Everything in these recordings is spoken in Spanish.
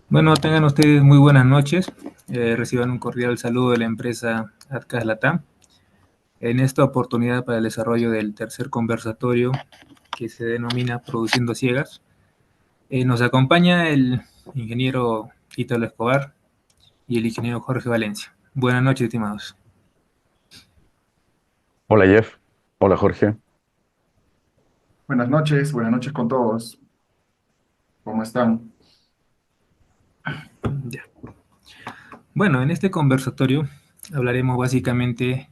Bueno, tengan ustedes muy buenas noches. Reciban un cordial saludo de la empresa Atcas Latam. En esta oportunidad para el desarrollo del tercer conversatorio que se denomina Produciendo Ciegas, nos acompaña el ingeniero Ítalo Escobar y el ingeniero Jorge Valencia. Buenas noches, estimados. Hola Jeff, hola Jorge. Buenas noches con todos. ¿Cómo están? Ya. Bueno, en este conversatorio hablaremos básicamente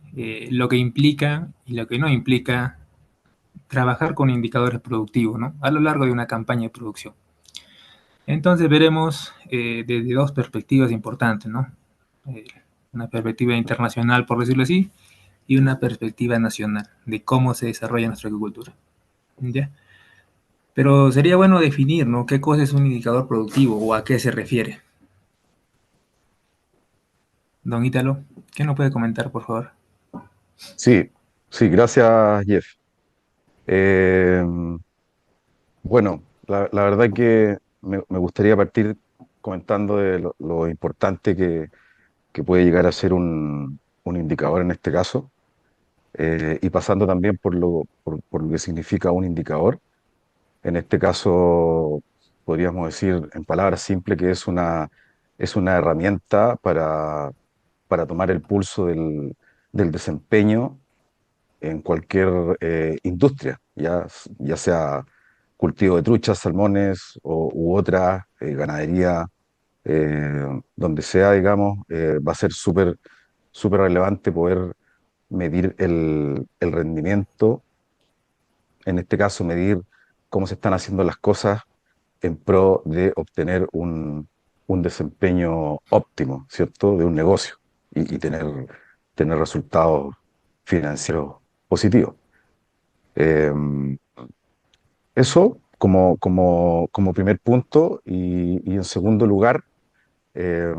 lo que implica y lo que no implica trabajar con indicadores productivos, ¿no? A lo largo de una campaña de producción. Entonces veremos desde dos perspectivas importantes, ¿no? Eh, una perspectiva internacional, por decirlo así, y una perspectiva nacional de cómo se desarrolla nuestra agricultura. ¿Ya? Pero sería bueno definir, ¿no? ¿Qué cosa es un indicador productivo o a qué se refiere? Don Ítalo, ¿qué nos puede comentar, por favor? Sí, sí, gracias Jeff. Eh, bueno, la verdad que me gustaría partir comentando de lo importante que puede llegar a ser un indicador en este caso, y pasando también por lo que significa un indicador. En este caso, podríamos decir en palabras simples que es una herramienta para tomar el pulso del desempeño en cualquier industria, ya sea cultivo de truchas, salmones u otra, ganadería, donde sea, digamos, va a ser súper relevante poder medir el rendimiento, en este caso medir cómo se están haciendo las cosas en pro de obtener un desempeño óptimo, ¿cierto?, de un negocio y tener resultados financieros positivos. Eh, Eso como primer punto y en segundo lugar, eh,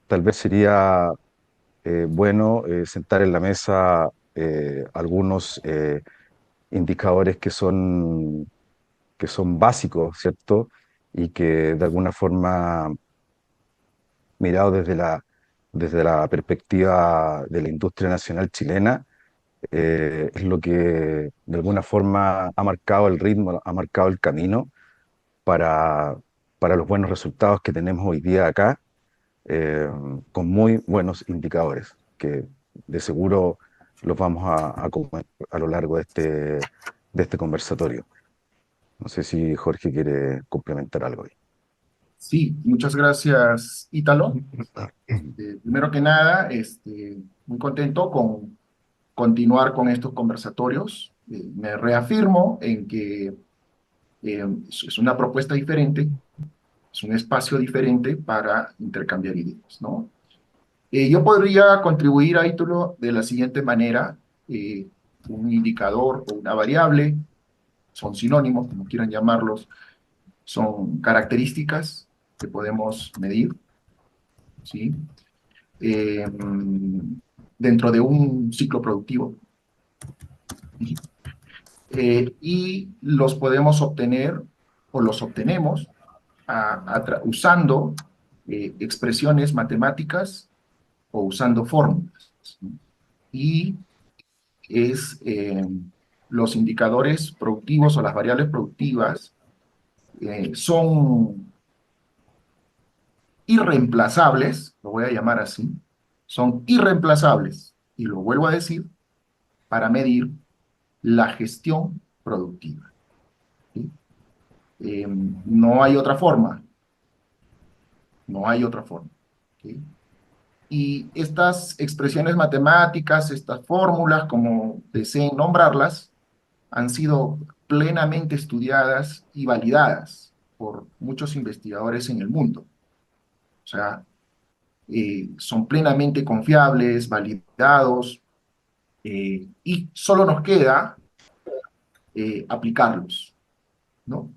tal vez sería bueno sentar en la mesa algunos indicadores que son básicos, ¿cierto? Y que de alguna forma, mirado desde la perspectiva de la industria nacional chilena, es lo que de alguna forma ha marcado el ritmo, ha marcado el camino para, para los buenos resultados que tenemos hoy día acá, eh, con muy buenos indicadores, que de seguro los vamos a comentar a lo largo de este conversatorio. No sé si Jorge quiere complementar algo ahí. Sí, muchas gracias, Ítalo. Primero que nada, muy contento con continuar con estos conversatorios. Me reafirmo en que es una propuesta diferente, es un espacio diferente para intercambiar ideas, ¿no? Yo podría contribuir a Ítalo de la siguiente manera. eh, un indicador o una variable, son sinónimos, como quieran llamarlos, son características que podemos medir, ¿sí? Eh, dentro de un ciclo productivo. ¿Sí? Y los podemos obtener o los obtenemos usando expresiones matemáticas o usando fórmulas, ¿no? Y es los indicadores productivos o las variables productivas son irreemplazables, lo voy a llamar así, son irreemplazables, y lo vuelvo a decir, para medir la gestión productiva. ¿Sí? No hay otra forma, no hay otra forma. ¿Sí? Y estas expresiones matemáticas, estas fórmulas, como deseen nombrarlas, han sido plenamente estudiadas y validadas por muchos investigadores en el mundo. O sea, son plenamente confiables, validados, y solo nos queda aplicarlos, ¿no?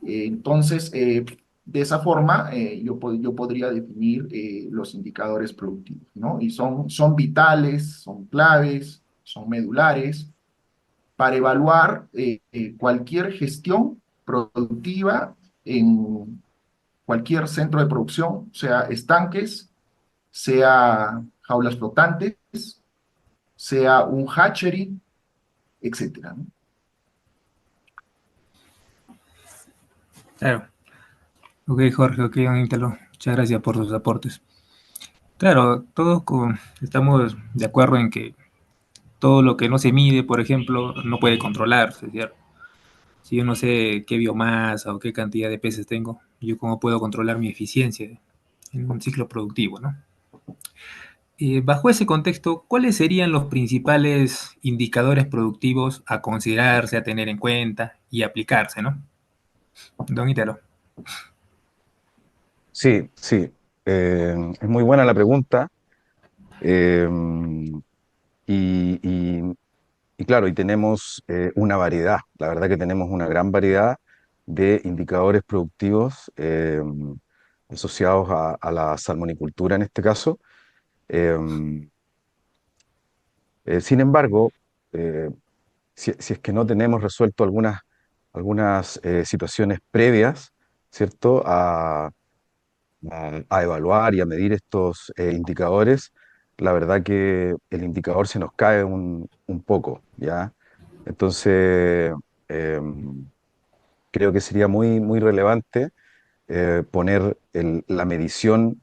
Entonces, de esa forma, yo podría definir los indicadores productivos, ¿no? Y son vitales, son claves, son medulares para evaluar cualquier gestión productiva en cualquier centro de producción, sea estanques, sea jaulas flotantes, sea un hatchery, etcétera, ¿no? Claro. Ok, Jorge, ok, don Ítalo. Muchas gracias por sus aportes. Claro, estamos de acuerdo en que todo lo que no se mide, por ejemplo, no puede controlarse, ¿cierto? Si yo no sé qué biomasa o qué cantidad de peces tengo, yo cómo puedo controlar mi eficiencia en un ciclo productivo, ¿no? Bajo ese contexto, ¿cuáles serían los principales indicadores productivos a considerarse, a tener en cuenta y aplicarse, ¿no? Don Ítalo. Sí, sí. Es muy buena la pregunta. eh, y, y- y claro, y tenemos una variedad. La verdad que tenemos una gran variedad de indicadores productivos asociados a la salmonicultura en este caso. Eh, Sin embargo, eh, si es que no tenemos resuelto algunas situaciones previas, ¿cierto? A evaluar y a medir estos indicadores, la verdad que el indicador se nos cae un poco, ¿ya? Entonces, creo que sería muy relevante poner la medición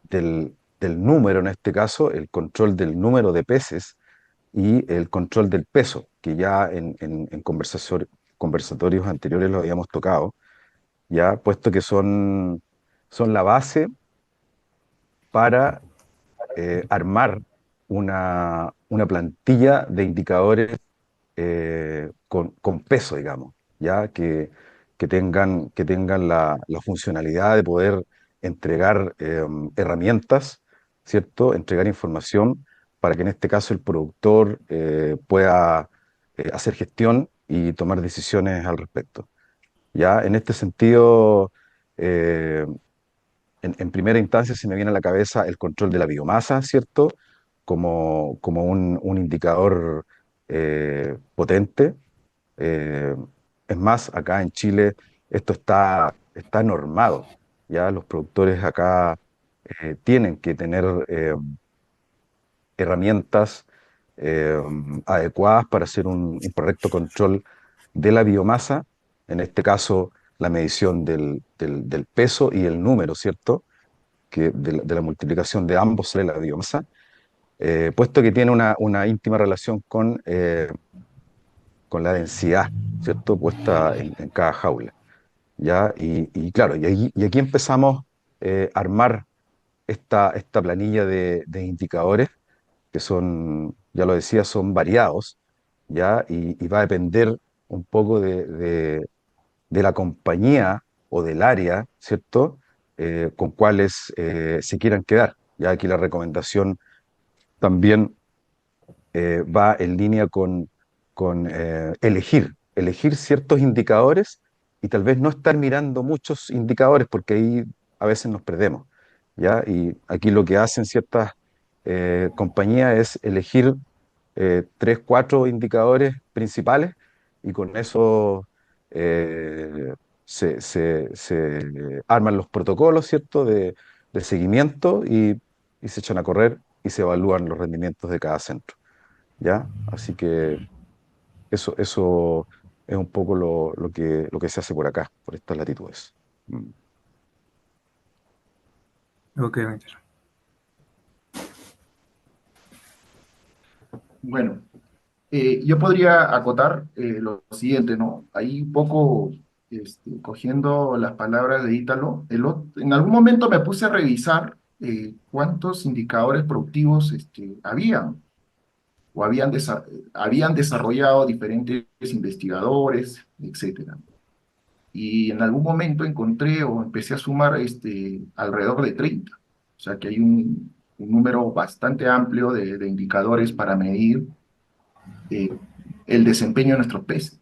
del número, en este caso, el control del número de peces y el control del peso, que ya en conversatorios anteriores lo habíamos tocado, ya puesto que son la base para armar una plantilla de indicadores con peso, digamos, ya que tengan la funcionalidad de poder entregar herramientas, ¿cierto? Entregar información para que en este caso el productor pueda hacer gestión y tomar decisiones al respecto. Ya en este sentido, eh, en primera instancia se me viene a la cabeza el control de la biomasa, ¿cierto? Como un indicador potente. Eh, es más, acá en Chile esto está normado. Ya los productores acá tienen que tener herramientas eh, adecuadas para hacer un correcto control de la biomasa, en este caso la medición del peso y el número, ¿cierto? Que de la multiplicación de ambos sale la biomasa, puesto que tiene una íntima relación con la densidad, ¿cierto? Puesta en cada jaula, ¿ya? Y claro, y aquí empezamos a armar esta planilla de indicadores que son, ya lo decía, son variados, ¿ya? Y va a depender un poco de la compañía o del área, ¿cierto? Con cuáles se quieran quedar. Ya aquí la recomendación también va en línea con elegir ciertos indicadores y tal vez no estar mirando muchos indicadores porque ahí a veces nos perdemos, ¿ya? Y aquí lo que hacen ciertas compañías es elegir tres, cuatro indicadores principales y con eso se arman los protocolos, ¿cierto? De seguimiento y se echan a correr y se evalúan los rendimientos de cada centro. ¿Ya? Así que eso es un poco lo que se hace por acá, por estas latitudes. Mm. Ok, don Ítalo. Bueno, yo podría acotar lo siguiente, ¿no? Ahí un poco cogiendo las palabras de Ítalo, en algún momento me puse a revisar cuántos indicadores productivos habían o habían desarrollado diferentes investigadores, etcétera. Y en algún momento encontré o empecé a sumar alrededor de 30. O sea que hay un número bastante amplio de indicadores para medir eh, el desempeño de nuestros peces,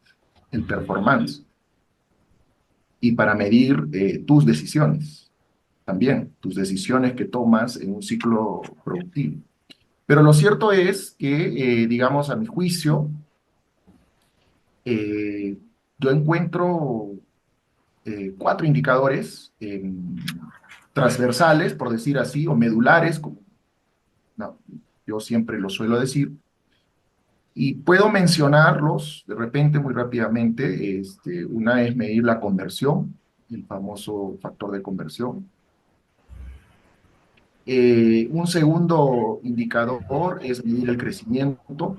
el performance, y para medir tus decisiones, también tus decisiones que tomas en un ciclo productivo. Pero lo cierto es que, digamos, a mi juicio, eh, yo encuentro cuatro indicadores transversales, por decir así, o medulares, como no, yo siempre lo suelo decir, y puedo mencionarlos de repente muy rápidamente. Una es medir la conversión, el famoso factor de conversión. Un segundo indicador es medir el crecimiento,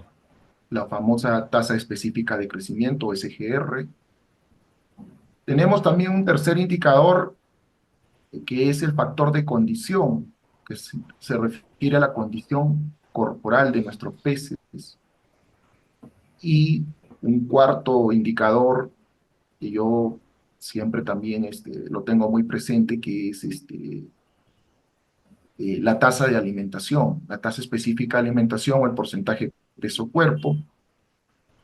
la famosa tasa específica de crecimiento, SGR. Tenemos también un tercer indicador que es el factor de condición, que se refiere a la condición corporal de nuestros peces. Y un cuarto indicador que yo siempre también lo tengo muy presente, que es la tasa de alimentación, la tasa específica de alimentación o el porcentaje peso-cuerpo,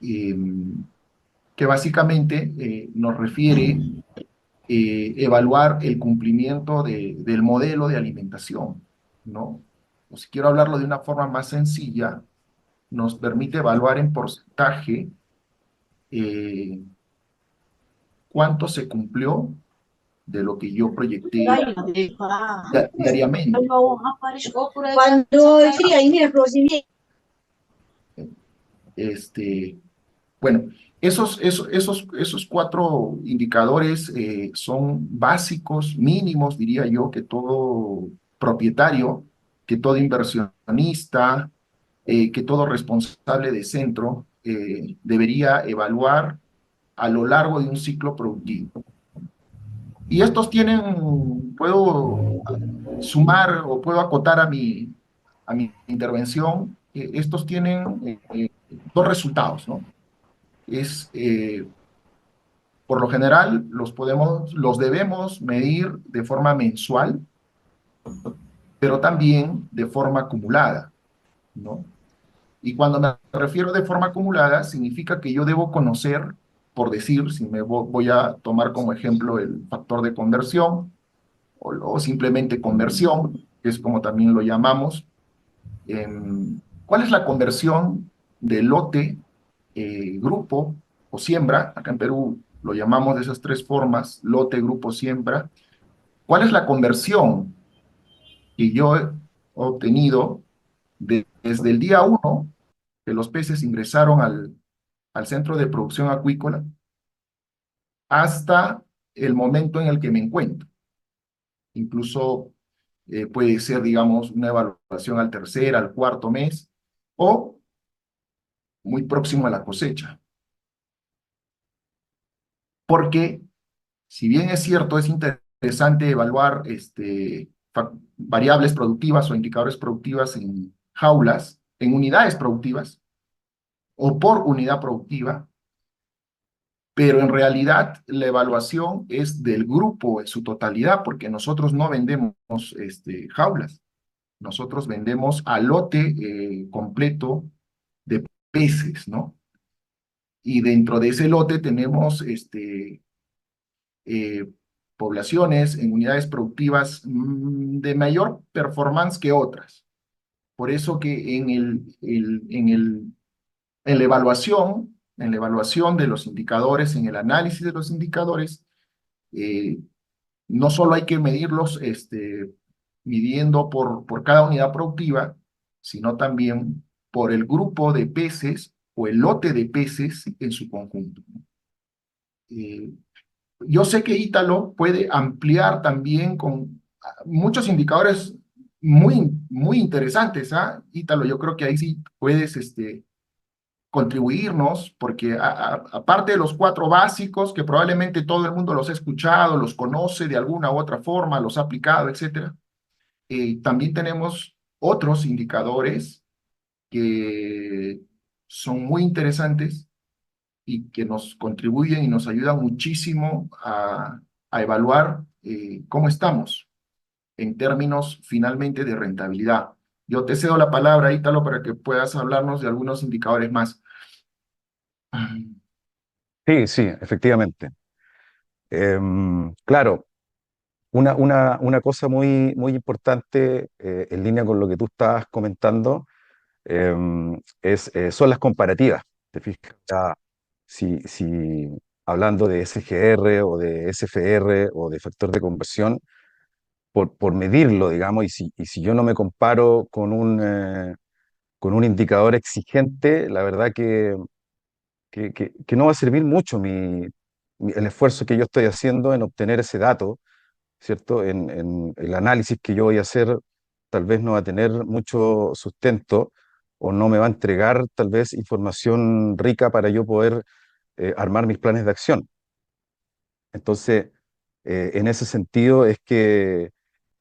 eh, que básicamente nos refiere evaluar el cumplimiento del modelo de alimentación, ¿no? O si quiero hablarlo de una forma más sencilla, nos permite evaluar en porcentaje eh, cuánto se cumplió de lo que yo proyecté diariamente. Este, bueno, esos cuatro indicadores son básicos, mínimos, diría yo, que todo propietario, que todo inversionista, que todo responsable de centro debería evaluar a lo largo de un ciclo productivo. Y estos puedo sumar o puedo acotar a mi intervención, estos tienen dos resultados, ¿no? Por lo general, los debemos medir de forma mensual, pero también de forma acumulada, ¿no? Y cuando me refiero de forma acumulada, significa que yo debo conocer, por decir, si voy a tomar como ejemplo el factor de conversión, o simplemente conversión, que es como también lo llamamos. ¿Cuál es la conversión de lote, grupo o siembra? Acá en Perú lo llamamos de esas tres formas: lote, grupo, siembra. ¿Cuál es la conversión que yo he obtenido desde el día uno que los peces ingresaron al centro de producción acuícola hasta el momento en el que me encuentro? Incluso puede ser, digamos, una evaluación al tercer, al cuarto mes, o muy próximo a la cosecha. Porque, si bien es cierto, es interesante evaluar variables productivas o indicadores productivas en jaulas, en unidades productivas, o por unidad productiva, pero en realidad la evaluación es del grupo en su totalidad, porque nosotros no vendemos jaulas. Nosotros vendemos a lote completo de peces, ¿no? Y dentro de ese lote tenemos eh, poblaciones en unidades productivas de mayor performance que otras. Por eso que en la evaluación de los indicadores, en el análisis de los indicadores, eh, no solo hay que medirlos midiendo por cada unidad productiva, sino también por el grupo de peces o el lote de peces en su conjunto. Eh, yo sé que Ítalo puede ampliar también con muchos indicadores muy interesantes, ¿ah? Ítalo, yo creo que ahí sí puedes contribuirnos, porque aparte de los cuatro básicos, que probablemente todo el mundo los ha escuchado, los conoce de alguna u otra forma, los ha aplicado, etcétera, también tenemos otros indicadores que son muy interesantes y que nos contribuyen y nos ayudan muchísimo a evaluar cómo estamos en términos finalmente de rentabilidad. Yo te cedo la palabra, Ítalo, para que puedas hablarnos de algunos indicadores más. Sí, sí, efectivamente. Claro, una cosa muy importante en línea con lo que tú estabas comentando son las comparativas. ¿Te fijas? Si hablando de SGR o de SFR o de factor de conversión, por medirlo, digamos, y si yo no me comparo con un indicador exigente, la verdad que no va a servir mucho el esfuerzo que yo estoy haciendo en obtener ese dato, ¿cierto? En el análisis que yo voy a hacer tal vez no va a tener mucho sustento o no me va a entregar tal vez información rica para yo poder armar mis planes de acción. Entonces, en ese sentido es que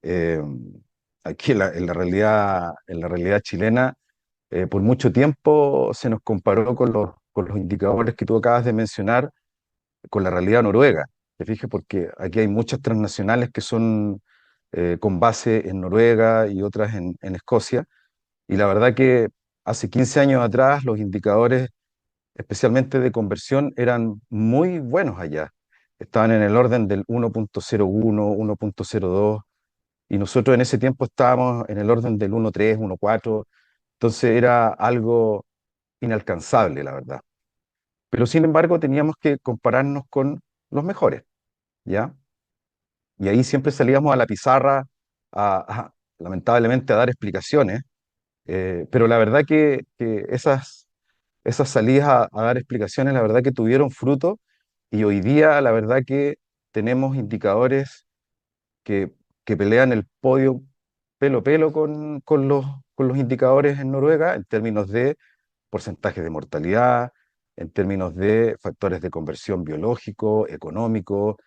eh, aquí en la realidad chilena, por mucho tiempo se nos comparó con los indicadores que tú acabas de mencionar, con la realidad noruega. ¿Te fijas? Porque aquí hay muchas transnacionales que son con base en Noruega y otras en Escocia. Y la verdad que hace 15 años atrás los indicadores, especialmente de conversión, eran muy buenos allá. Estaban en el orden del 1.01, 1.02, y nosotros en ese tiempo estábamos en el orden del 1.3, 1.4. Entonces era algo inalcanzable, la verdad. Pero sin embargo teníamos que compararnos con los mejores, ¿ya? Y ahí siempre salíamos a la pizarra, lamentablemente, a dar explicaciones, pero la verdad que esas salidas a dar explicaciones, la verdad que tuvieron fruto, y hoy día la verdad que tenemos indicadores que, que pelean el podio pelo a pelo con los indicadores en Noruega en términos de porcentajes de mortalidad, en términos de factores de conversión biológico, económico,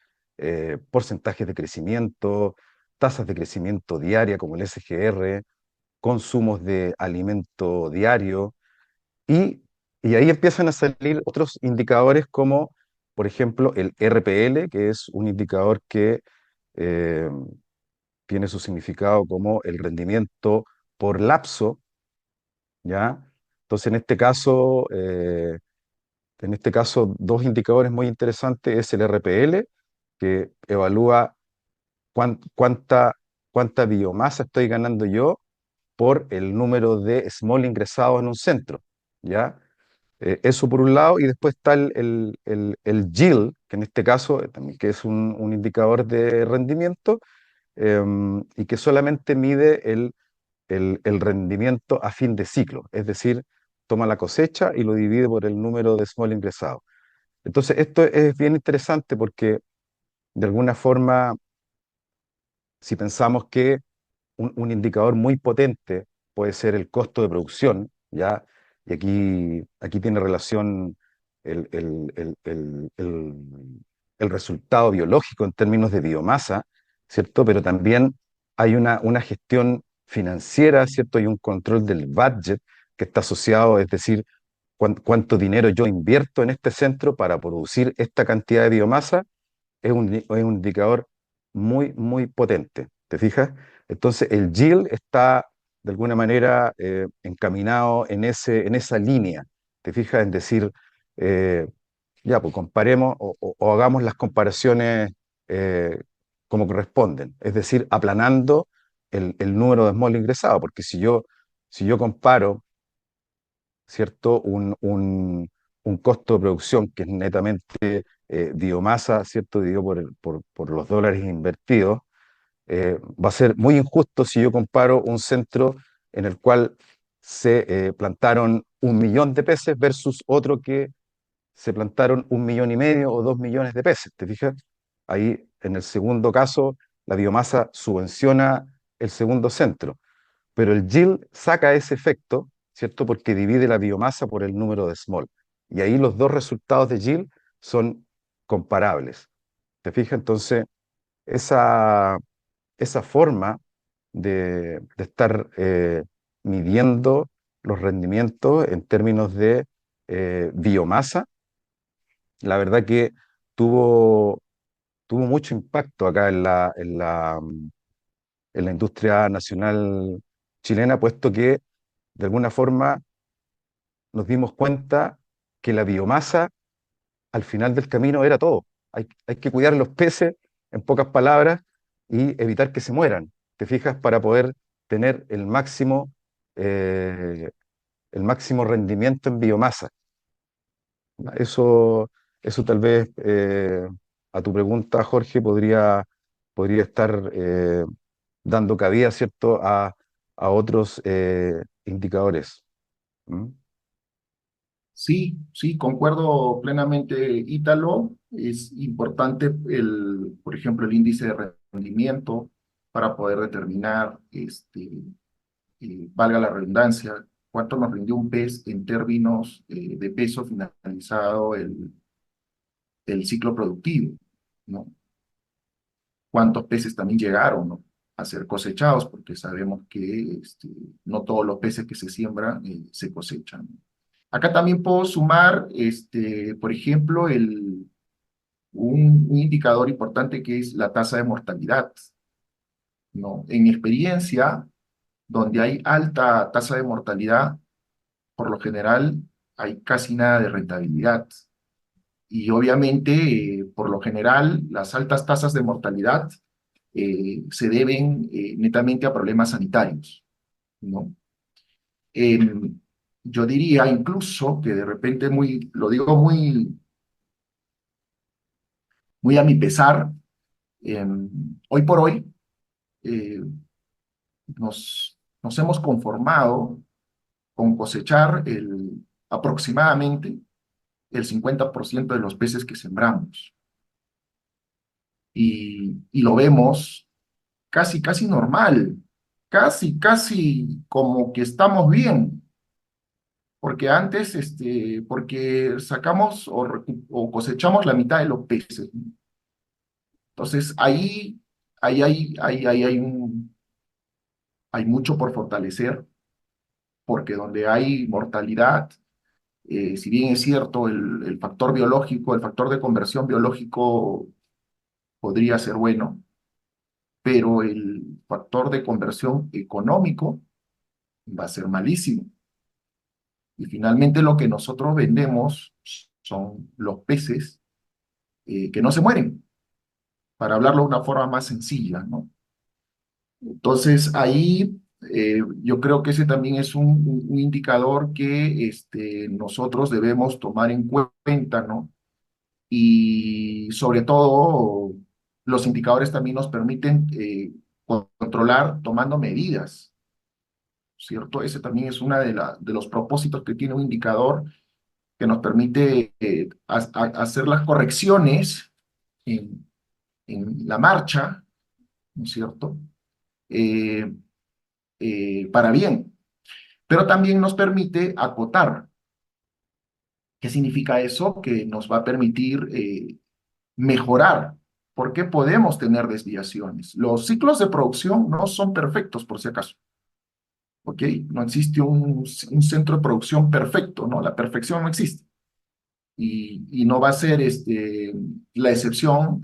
porcentajes de crecimiento, tasas de crecimiento diaria como el SGR, consumos de alimento diario, y, y ahí empiezan a salir otros indicadores como, por ejemplo, el RPL, que es un indicador que eh, tiene su significado como el rendimiento por lapso, ¿ya? Entonces, en este caso, dos indicadores muy interesantes es el RPL, que evalúa cuánta, cuánta biomasa estoy ganando yo por el número de small ingresados en un centro, ¿ya? Eso por un lado, y después está el yield, que en este caso, también, que es un indicador de rendimiento, y que solamente mide el rendimiento a fin de ciclo, es decir, toma la cosecha y lo divide por el número de small ingresados. Entonces, esto es bien interesante porque, de alguna forma, si pensamos que un indicador muy potente puede ser el costo de producción, ¿ya? Y aquí tiene relación el, el- el- el- el- el resultado biológico en términos de biomasa, ¿cierto? Pero también hay una gestión financiera, ¿cierto? Y un control del budget que está asociado, es decir, cuánto dinero yo invierto en este centro para producir esta cantidad de biomasa, es un indicador muy, muy potente. ¿Te fijas? Entonces, el yield está de alguna manera encaminado en esa línea. ¿Te fijas? En decir, eh, ya, pues comparemos o hagamos las comparaciones eh, como corresponden. Es decir, aplanando el número de small ingresado. Porque si yo comparo, ¿cierto? Un costo de producción que es netamente biomasa, ¿cierto? Dividido por los dólares invertidos, va a ser muy injusto si yo comparo un centro en el cual se plantaron 1 millón de peces versus otro que se plantaron 1,5 millones o 2 millones de peces. ¿Te fijas? Ahí, en el segundo caso, la biomasa subvenciona el segundo centro, pero el yield saca ese efecto, ¿cierto? Porque divide la biomasa por el número de small. Y ahí los dos resultados de yield son comparables. ¿Te fijas? Entonces, esa, esa forma de estar midiendo los rendimientos en términos de biomasa, la verdad que tuvo, tuvo mucho impacto acá en la industria nacional chilena, puesto que de alguna forma nos dimos cuenta que la biomasa al final del camino era todo. Hay que cuidar los peces, en pocas palabras, y evitar que se mueran. ¿Te fijas? Para poder tener el máximo rendimiento en biomasa. Eso, eso tal vez, a tu pregunta, Jorge, podría estar dando cabida, ¿cierto?, a otros indicadores. ¿Mm? Sí, sí, concuerdo plenamente, Ítalo. Es importante por ejemplo, el índice de rendimiento para poder determinar, valga la redundancia, cuánto nos rindió un pez en términos de peso finalizado el ciclo productivo, ¿no? Cuántos peces también llegaron, ¿no?, a ser cosechados, porque sabemos que no todos los peces que se siembran se cosechan. Acá también puedo sumar, por ejemplo, un indicador importante que es la tasa de mortalidad, ¿no? En mi experiencia, donde hay alta tasa de mortalidad, por lo general hay casi nada de rentabilidad. Y obviamente, por lo general, las altas tasas de mortalidad se deben netamente a problemas sanitarios, ¿no? Em, yo diría incluso que de repente, lo digo muy a mi pesar, hoy por hoy eh, nos hemos conformado con cosechar aproximadamente el 50% de los peces que sembramos. Y lo vemos casi normal, casi como que estamos bien, porque antes, porque sacamos o cosechamos la mitad de los peces. Entonces, ahí hay mucho por fortalecer, porque donde hay mortalidad, si bien es cierto, el factor biológico, el factor de conversión biológico podría ser bueno, pero el factor de conversión económico va a ser malísimo. Y finalmente lo que nosotros vendemos son los peces que no se mueren, para hablarlo de una forma más sencilla, ¿no? Entonces ahí yo creo que ese también es un indicador que nosotros debemos tomar en cuenta, ¿no? Y sobre todo, los indicadores también nos permiten controlar tomando medidas, ¿cierto? Ese también es uno de los propósitos que tiene un indicador, que nos permite hacer las correcciones en, en la marcha, ¿no es cierto? Eh, para bien, pero también nos permite acotar. ¿Qué significa eso? Que nos va a permitir mejorar, porque podemos tener desviaciones. Los ciclos de producción no son perfectos, por si acaso, ¿ok? No existe un centro de producción perfecto, ¿no? La perfección no existe. Y no va a ser la excepción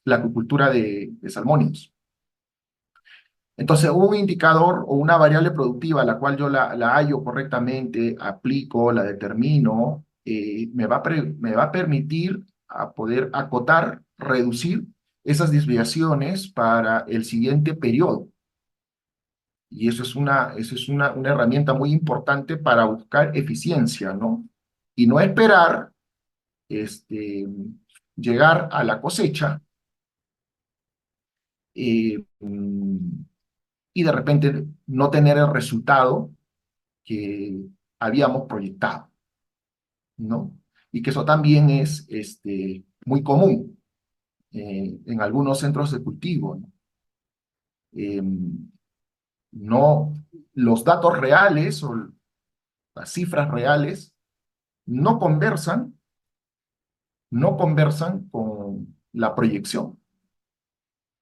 la acuicultura de salmónidos. Entonces, un indicador o una variable productiva, la cual yo la hallo correctamente, aplico, la determino, me va a permitir a poder acotar, reducir esas desviaciones para el siguiente periodo. Y eso es una herramienta muy importante para buscar eficiencia, ¿no? Y no esperar llegar a la cosecha mm, y de repente no tener el resultado que habíamos proyectado, ¿no? Y que eso también es muy común en algunos centros de cultivo, ¿no? Eh, no, los datos reales o las cifras reales no conversan, no conversan con la proyección.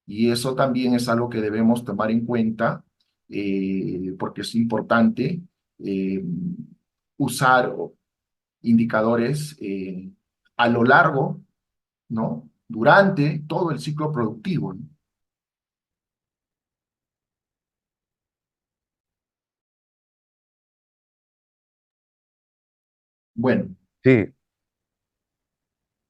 Y eso también es algo que debemos tomar en cuenta, porque es importante eh, usar indicadores a lo largo, ¿no? Durante todo el ciclo productivo, ¿no? Bueno, Sí,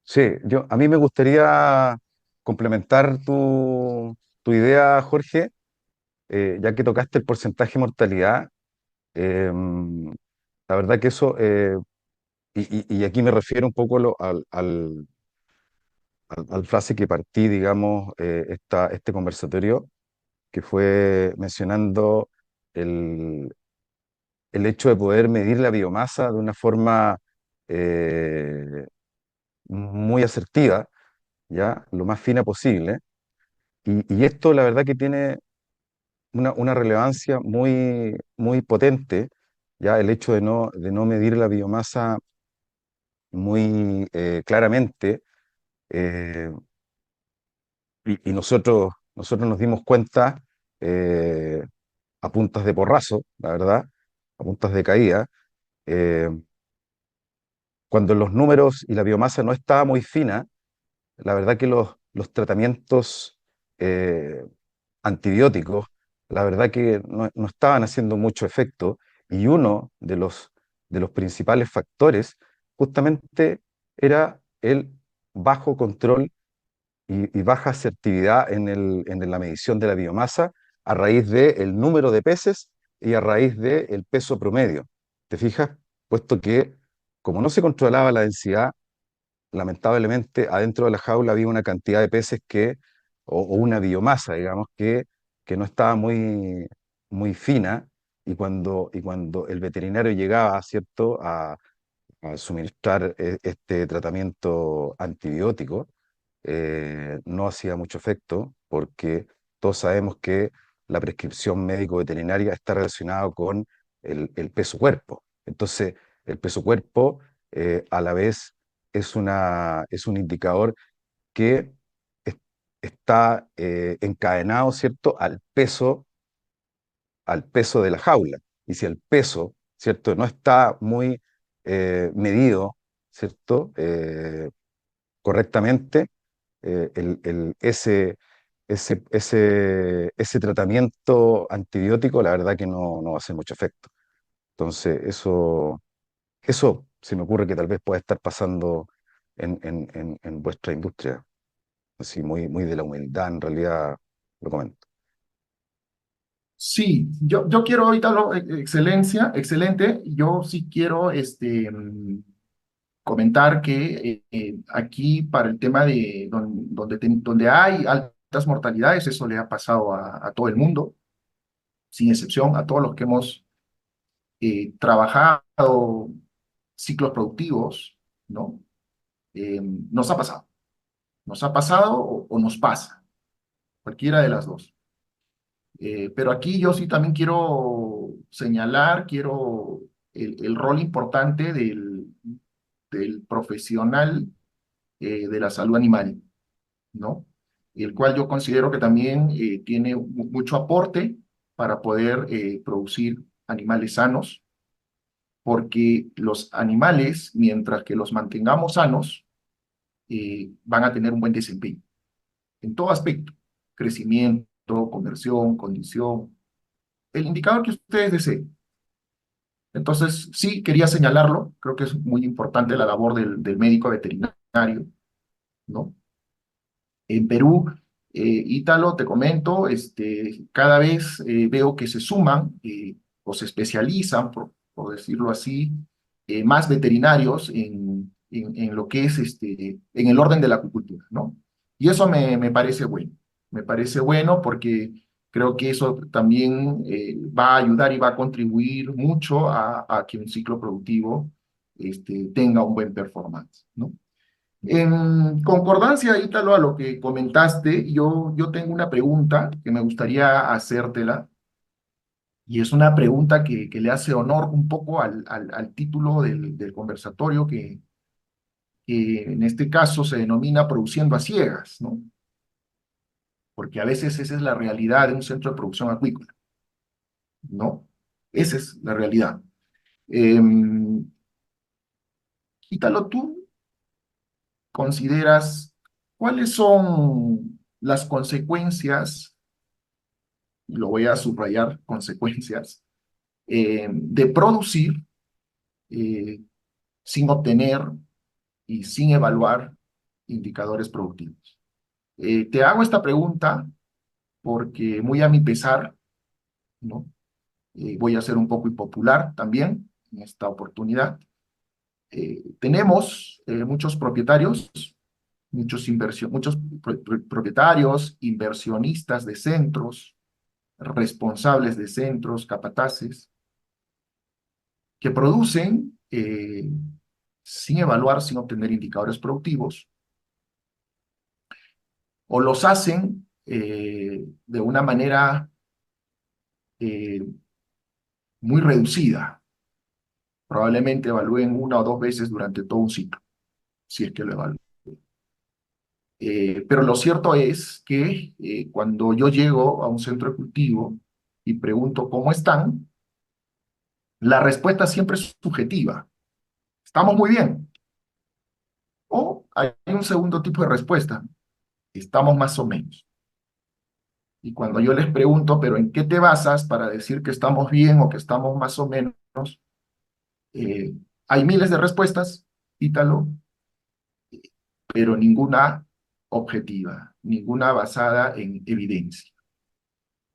sí, a mí me gustaría complementar tu idea, Jorge, ya que tocaste el porcentaje de mortalidad. La verdad que eso y aquí me refiero un poco al frase que partí, digamos, este conversatorio, que fue mencionando el, el hecho de poder medir la biomasa de una forma eh, muy asertiva, ¿ya? Lo más fina posible. Y esto, la verdad, que tiene una relevancia muy potente, ¿ya? El hecho de no medir la biomasa muy claramente. eh, y nosotros nos dimos cuenta eh, a puntas de porrazo, la verdad, a puntas de caída, eh, cuando los números y la biomasa no estaba muy fina, la verdad que los tratamientos eh, antibióticos, la verdad que no estaban haciendo mucho efecto, y uno de los principales factores justamente era el bajo control y baja asertividad en la medición de la biomasa a raíz del número de peces y a raíz del peso promedio. ¿Te fijas? Puesto que como no se controlaba la densidad, lamentablemente adentro de la jaula había una cantidad de peces o una biomasa, digamos, que no estaba muy fina, y cuando el veterinario llegaba, ¿cierto?, a suministrar este tratamiento antibiótico, no hacía mucho efecto, porque todos sabemos que la prescripción médico-veterinaria está relacionada con el peso cuerpo. Entonces, el peso cuerpo a la vez es un indicador que es- está encadenado, ¿cierto?, al peso de la jaula. Y si el peso, ¿cierto?, no está muy medido, ¿cierto?, correctamente, ese tratamiento antibiótico, la verdad que no va a hacer mucho efecto. Entonces, eso se me ocurre que tal vez pueda estar pasando en vuestra industria, así muy de la humildad, en realidad lo comento. Sí, yo quiero ahorita, excelencia, excelente. Yo sí quiero comentar que aquí para el tema de donde hay altas mortalidades, eso le ha pasado a todo el mundo, sin excepción, a todos los que hemos trabajado ciclos productivos, ¿no? Nos ha pasado o nos pasa, cualquiera de las dos. Pero aquí yo sí también quiero señalar, quiero el rol importante del profesional de la salud animal, ¿no? El cual yo considero que también tiene mucho aporte para poder producir animales sanos, porque los animales, mientras que los mantengamos sanos, van a tener un buen desempeño en todo aspecto: crecimiento, conversión, condición, el indicador que ustedes deseen. Entonces, sí, quería señalarlo. Creo que es muy importante la labor del médico veterinario, ¿no? En Perú, Ítalo, te comento, cada vez veo que se suman o se especializan, por decirlo así, más veterinarios en lo que es en el orden de la acuicultura, ¿no? Y eso me parece bueno. Me parece bueno porque creo que eso también va a ayudar y va a contribuir mucho a que un ciclo productivo tenga un buen performance, ¿no? En concordancia, Ítalo, a lo que comentaste, yo tengo una pregunta que me gustaría hacértela, y es una pregunta que le hace honor un poco al título del conversatorio, que en este caso se denomina Produciendo a Ciegas, ¿no? Porque a veces esa es la realidad de un centro de producción acuícola, ¿no? Esa es la realidad. Eh, Ítalo, ¿tú consideras cuáles son las consecuencias, y lo voy a subrayar, consecuencias, de producir eh, sin obtener y sin evaluar indicadores productivos? Te hago esta pregunta porque, muy a mi pesar, ¿no? Voy a ser un poco impopular también en esta oportunidad, Tenemos muchos propietarios, muchos propietarios, inversionistas de centros, responsables de centros, capataces, que producen sin evaluar, sin obtener indicadores productivos, o los hacen de una manera eh, muy reducida. Probablemente evalúen una o dos veces durante todo un ciclo, si es que lo evalúen. Pero lo cierto es que cuando yo llego a un centro de cultivo y pregunto cómo están, la respuesta siempre es subjetiva. Estamos muy bien. O hay un segundo tipo de respuesta. Estamos más o menos. Y cuando yo les pregunto, pero ¿en qué te basas para decir que estamos bien o que estamos más o menos? Eh, Hay miles de respuestas, Ítalo, pero ninguna objetiva, ninguna basada en evidencia.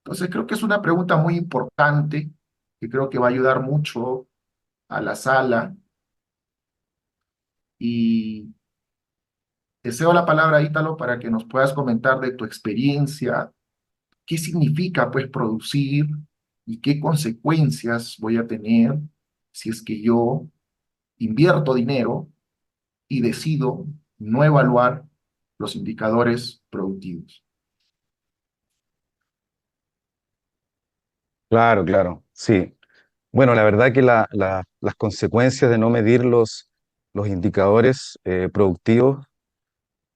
Entonces creo que es una pregunta muy importante que creo que va a ayudar mucho a la sala y te cedo la palabra, Ítalo, para que nos puedas comentar de tu experiencia, qué significa pues producir y qué consecuencias voy a tener si es que yo invierto dinero y decido no evaluar los indicadores productivos. Claro, claro, sí. Bueno, la verdad que las consecuencias de no medir los indicadores productivos,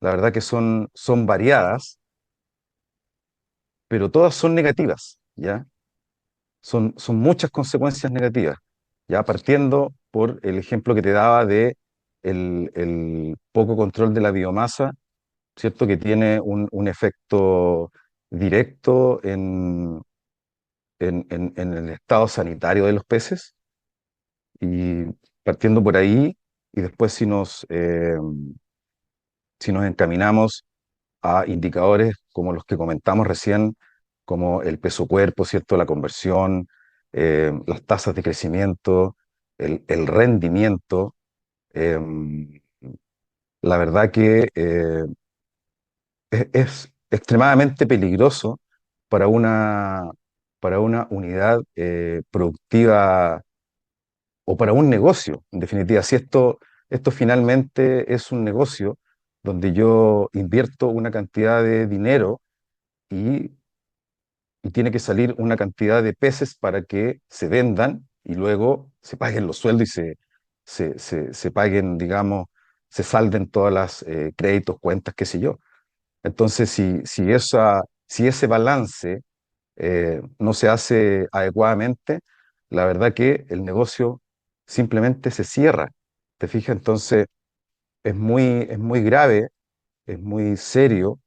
la verdad que son variadas, pero todas son negativas, ¿ya? Son muchas consecuencias negativas, ya partiendo por el ejemplo que te daba de el poco control de la biomasa, ¿cierto? Que tiene un efecto directo en el estado sanitario de los peces. Y partiendo por ahí, y después si nos encaminamos a indicadores como los que comentamos recién, como el peso cuerpo, ¿cierto? La conversión, las tasas de crecimiento, el rendimiento. eh, la verdad que es extremadamente peligroso para para una unidad productiva o para un negocio, en definitiva. Si esto finalmente es un negocio donde yo invierto una cantidad de dinero y, y tiene que salir una cantidad de peces para que se vendan y luego se paguen los sueldos y se paguen, digamos, se salden todas las créditos, cuentas, qué sé yo. Entonces, si ese balance no se hace adecuadamente, la verdad que el negocio simplemente se cierra. ¿Te fijas? Entonces es muy grave, es muy serio.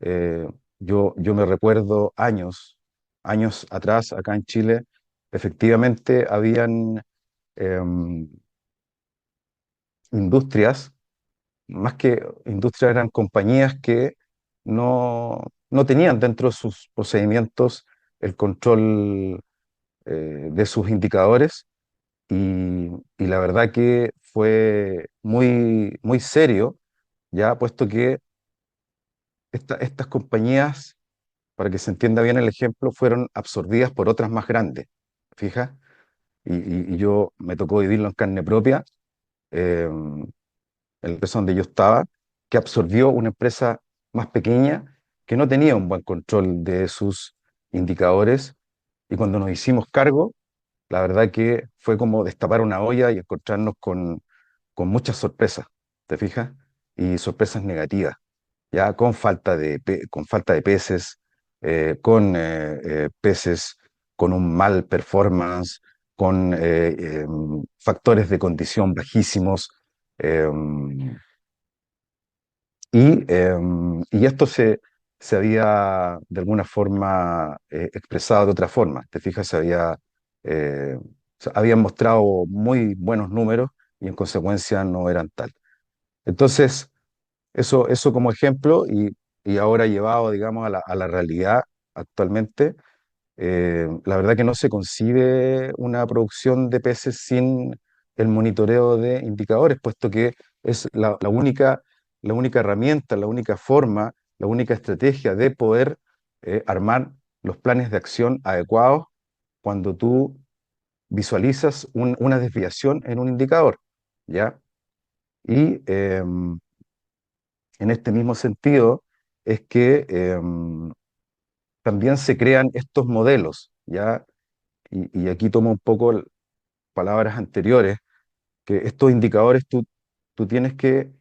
Eh, yo me recuerdo años atrás, acá en Chile, efectivamente habían em, industrias, más que industrias eran compañías que no tenían dentro de sus procedimientos el control de sus indicadores y la verdad que fue muy serio, ya puesto que estas compañías, para que se entienda bien el ejemplo, fueron absorbidas por otras más grandes, fija, y yo me tocó vivirlo en carne propia, en la empresa donde yo estaba, que absorbió una empresa más pequeña que no tenía un buen control de sus indicadores, y cuando nos hicimos cargo, la verdad que fue como destapar una olla y encontrarnos con muchas sorpresas, ¿te fijas? Y sorpresas negativas, ya con falta de peces, peces con un mal performance, con factores de condición bajísimos. em, y esto se había de alguna forma expresado de otra forma. Te fijas, habían mostrado muy buenos números y en consecuencia no eran tal. Entonces, eso como ejemplo y ahora llevado, digamos, a la realidad actualmente, la verdad que no se concibe una producción de peces el monitoreo de indicadores, puesto que es la única herramienta, la única forma, la única estrategia de poder armar los planes de acción adecuados cuando tú visualizas una desviación en un indicador, ¿ya? Y en este mismo sentido es que también se crean estos modelos, ¿ya? Y aquí tomo un poco palabras anteriores, que estos indicadores tú tienes que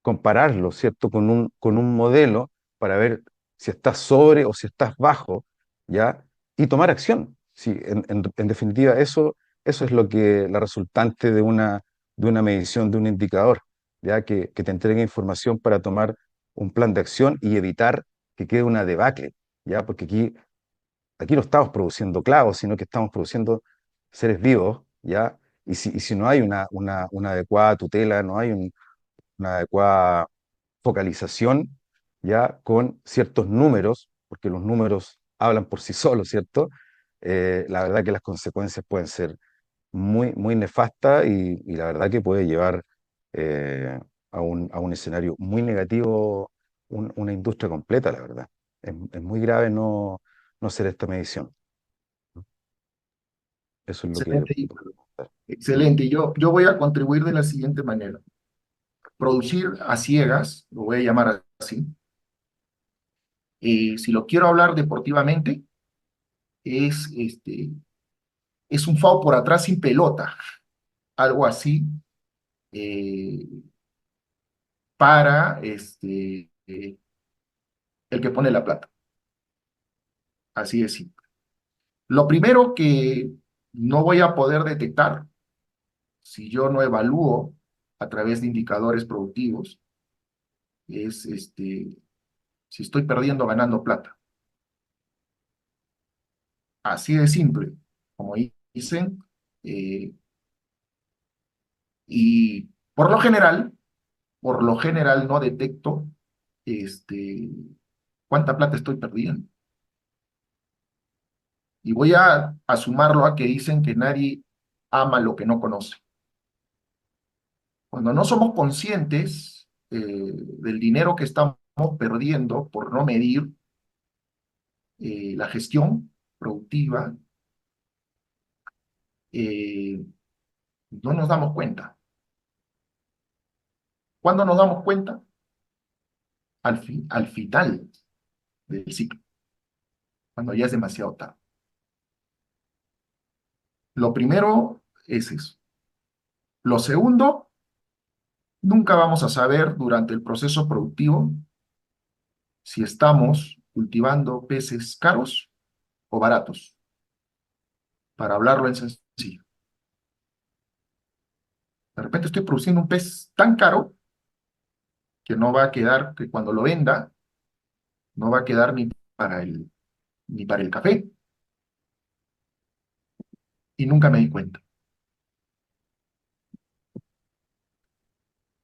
compararlos, ¿cierto? Con un modelo para ver si estás sobre o si estás bajo, ¿ya? Y tomar acción. Sí, en definitiva, eso es lo que la resultante de una medición, de un indicador, ¿ya? Que te entregue información para tomar un plan de acción y evitar que quede una debacle, ¿ya? Porque aquí no estamos produciendo clavos, sino que estamos produciendo seres vivos, ¿ya? Y si no hay una adecuada tutela, no hay una adecuada focalización, ¿ya? Con ciertos números, porque los números hablan por sí solos, ¿cierto? La verdad que las consecuencias pueden ser muy nefastas y la verdad que puede llevar a un escenario muy negativo una industria completa, la verdad. Es muy grave no hacer esta medición. Eso es lo que... Excelente, excelente. Yo voy a contribuir de la siguiente manera. Producir a ciegas, lo voy a llamar así. Si lo quiero hablar deportivamente, es, es un FAO por atrás sin pelota, algo así, eh, para el que pone la plata. Así de simple. Lo primero que no voy a poder detectar si yo no evalúo a través de indicadores productivos es si estoy perdiendo o ganando plata. Así de simple, como dicen, eh, y por lo general no detecto este, cuánta plata estoy perdiendo. Y voy a sumarlo a que dicen que nadie ama lo que no conoce. Cuando no somos conscientes del dinero que estamos perdiendo por no medir la gestión productiva, eh, no nos damos cuenta. ¿Cuándo nos damos cuenta? Al final del ciclo, cuando ya es demasiado tarde. Lo primero es eso. Lo segundo, nunca vamos a saber durante el proceso productivo si estamos cultivando peces caros o baratos, para hablarlo en sencillo. De repente estoy produciendo un pez tan caro que no va a quedar, que cuando lo venda, no va a quedar ni para el café, y nunca me di cuenta.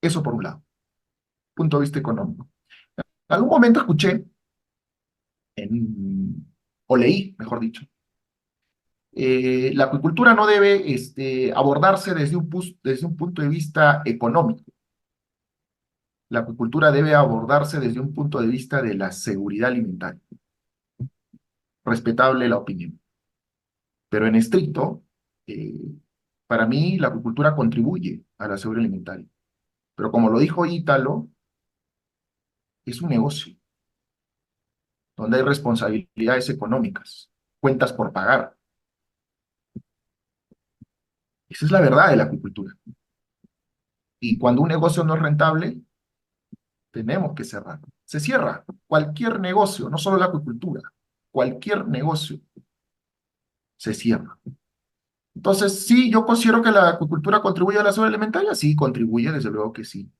Eso por un lado, punto de vista económico. En algún momento escuché, o leí, mejor dicho, la acuicultura no debe abordarse desde un punto de vista económico. La acuicultura debe abordarse desde un punto de vista de la seguridad alimentaria. Respetable la opinión. Pero en estricto, eh, para mí la acuicultura contribuye a la seguridad alimentaria. Pero como lo dijo Ítalo, es un negocio donde hay responsabilidades económicas, cuentas por pagar. Esa es la verdad de la acuicultura. Y cuando un negocio no es rentable, tenemos que cerrar. Se cierra cualquier negocio, no solo la acuicultura, cualquier negocio se cierra. Entonces, sí, yo considero que la acuicultura contribuye a la seguridad alimentaria, sí, contribuye, desde luego que sí.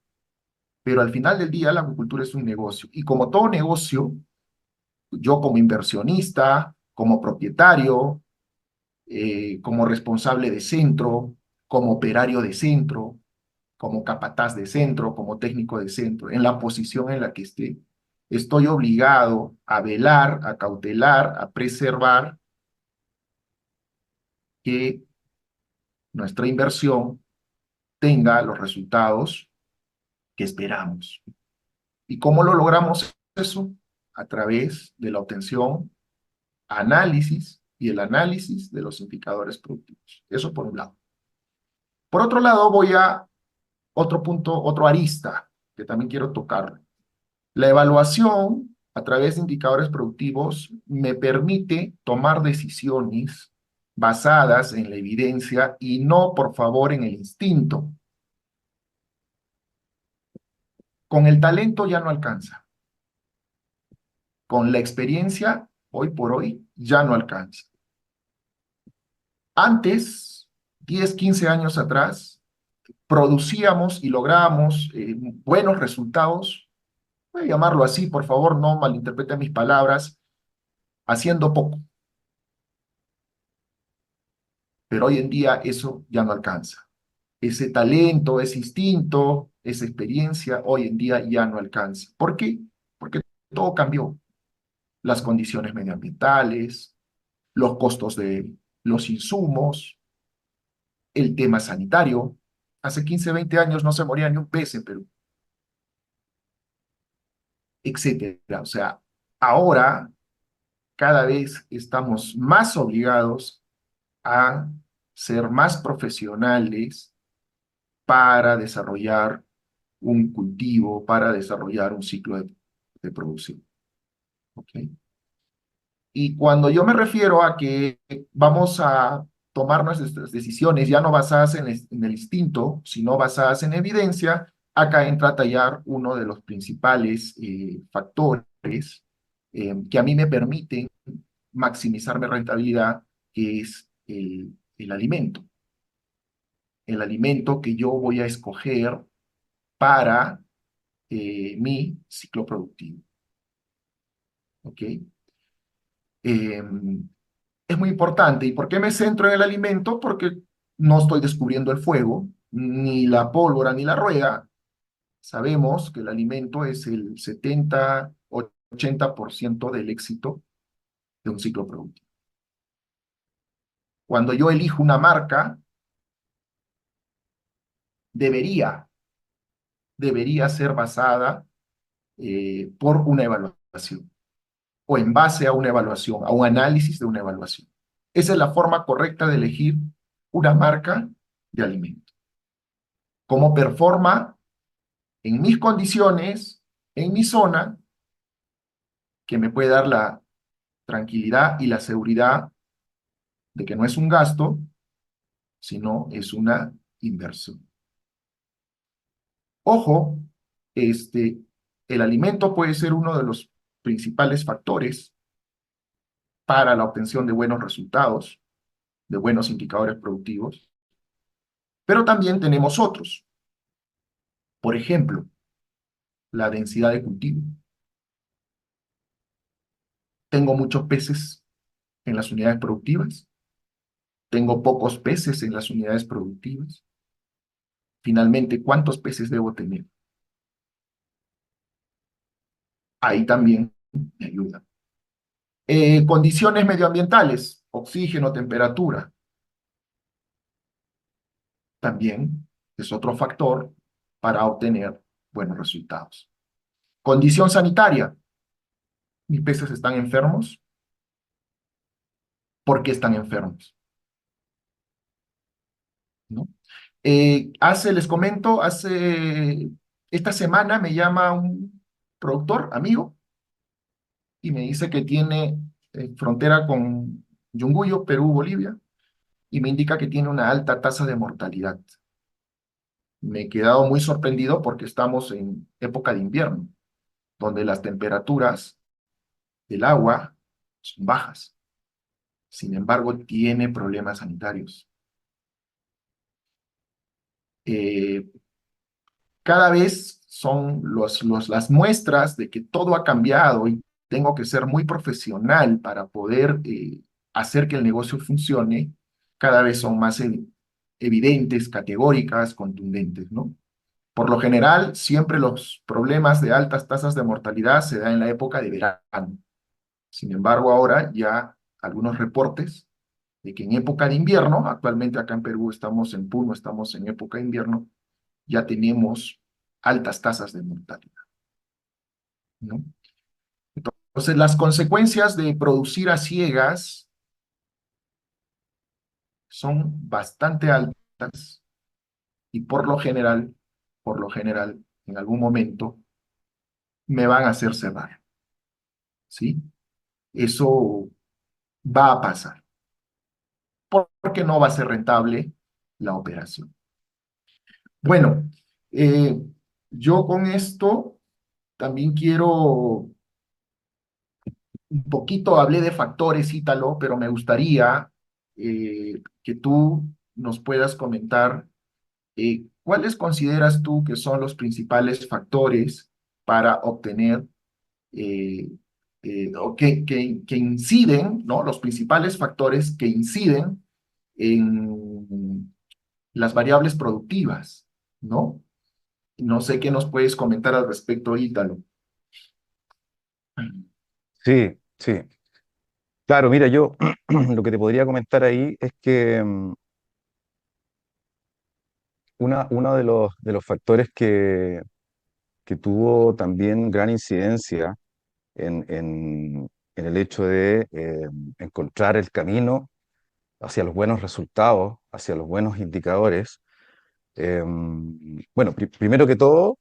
Pero al final del día, la acuicultura es un negocio. Y como todo negocio, yo como inversionista, como propietario, como responsable de centro, como operario de centro, como capataz de centro, como técnico de centro, en la posición en la que esté, estoy obligado a velar, a cautelar, a preservar que nuestra inversión obtenga los resultados que esperamos. ¿Y cómo lo logramos eso? A través de la obtención, análisis y el análisis de los indicadores productivos. Eso por un lado. Por otro lado, voy a otro punto, otro arista, que también quiero tocar. La evaluación a través de indicadores productivos me permite tomar decisiones basadas en la evidencia y no, por favor, en el instinto. Con el talento ya no alcanza. Con la experiencia, hoy por hoy, ya no alcanza. Antes, 10, 15 años atrás, producíamos y lográbamos buenos resultados. Voy a llamarlo así, por favor, no malinterpreten mis palabras, haciendo poco. Pero hoy en día eso ya no alcanza. Ese talento, ese instinto, esa experiencia, hoy en día ya no alcanza. ¿Por qué? Porque todo cambió. Las condiciones medioambientales, los costos de los insumos, el tema sanitario. Hace 15, 20 años no se moría ni un pez en Perú, etcétera. O sea, ahora cada vez estamos más obligados a ser más profesionales para desarrollar un cultivo, para desarrollar un ciclo de producción. ¿Ok? Y cuando yo me refiero a que vamos a tomar nuestras decisiones ya no basadas en el instinto, sino basadas en evidencia, acá entra a tallar uno de los principales factores que a mí me permiten maximizar mi rentabilidad, que es el alimento. El alimento que yo voy a escoger para mi ciclo productivo. ¿Ok? Es muy importante. ¿Y por qué me centro en el alimento? Porque no estoy descubriendo el fuego, ni la pólvora, ni la rueda. Sabemos que el alimento es el 70-80% del éxito de un ciclo productivo. Cuando yo elijo una marca, debería ser basada por una evaluación, o en base a una evaluación, a un análisis de una evaluación. Esa es la forma correcta de elegir una marca de alimento. ¿Cómo performa en mis condiciones, en mi zona, que me puede dar la tranquilidad y la seguridad de que no es un gasto, sino es una inversión? Ojo, el alimento puede ser uno de los principales factores para la obtención de buenos resultados, de buenos indicadores productivos, pero también tenemos otros. Por ejemplo, la densidad de cultivo. Tengo muchos peces en las unidades productivas, tengo pocos peces en las unidades productivas. Finalmente, ¿cuántos peces debo tener? Ahí también me ayuda. Condiciones medioambientales, oxígeno, temperatura, también es otro factor para obtener buenos resultados. Condición sanitaria. ¿Mis peces están enfermos? ¿Por qué están enfermos? ¿No? Les comento, esta semana me llama un productor, amigo, y me dice que tiene frontera con Yunguyo, Perú, Bolivia, y me indica que tiene una alta tasa de mortalidad. Me he quedado muy sorprendido porque estamos en época de invierno, donde las temperaturas del agua son bajas. Sin embargo, tiene problemas sanitarios. Cada vez son las muestras de que todo ha cambiado y tengo que ser muy profesional para poder hacer que el negocio funcione. Cada vez son más evidentes, categóricas, contundentes, ¿no? Por lo general, siempre los problemas de altas tasas de mortalidad se dan en la época de verano. Sin embargo, ahora ya algunos reportes de que en época de invierno, actualmente acá en Perú estamos en Puno, estamos en época de invierno, ya tenemos altas tasas de mortalidad, ¿no? Entonces, las consecuencias de producir a ciegas son bastante altas y por lo general, en algún momento me van a hacer cerrar, ¿sí? Eso va a pasar, porque no va a ser rentable la operación. Bueno, eh, yo con esto también quiero, un poquito hablé de factores, Ítalo, pero me gustaría que tú nos puedas comentar cuáles consideras tú que son los principales factores para obtener eh, o que inciden, ¿no? Los principales factores que inciden en las variables productivas, ¿no? No sé qué nos puedes comentar al respecto, Ítalo. Sí, sí. Claro, mira, yo lo que te podría comentar ahí es que uno de los factores que tuvo también gran incidencia en el hecho de encontrar el camino hacia los buenos resultados, hacia los buenos indicadores. Bueno, primero que todo,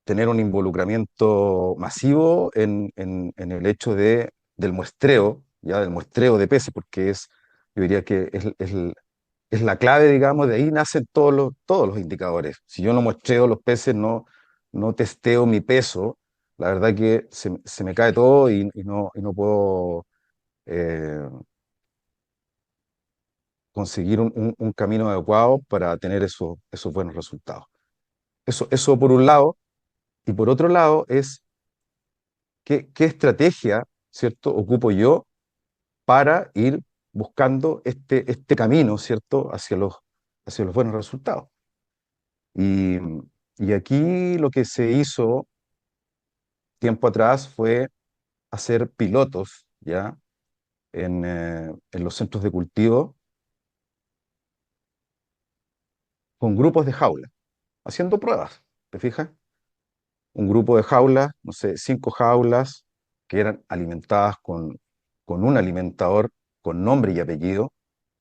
tener un involucramiento masivo en el hecho del muestreo, ya del muestreo de peces, porque yo diría que es la clave, digamos, de ahí nacen todos los indicadores. Si yo no muestreo los peces, no testeo mi peso, la verdad que se me cae todo y no puedo eh, conseguir un camino adecuado para tener esos buenos resultados. Eso por un lado. Y por otro lado es qué estrategia, ¿cierto?, ocupo yo para ir buscando este camino, ¿cierto?, hacia los buenos resultados. Y, y aquí lo que se hizo tiempo atrás fue hacer pilotos, ¿ya?, en los centros de cultivo con grupos de jaula, haciendo pruebas, ¿te fijas? Un grupo de jaulas, no sé, 5 jaulas que eran alimentadas con un alimentador con nombre y apellido,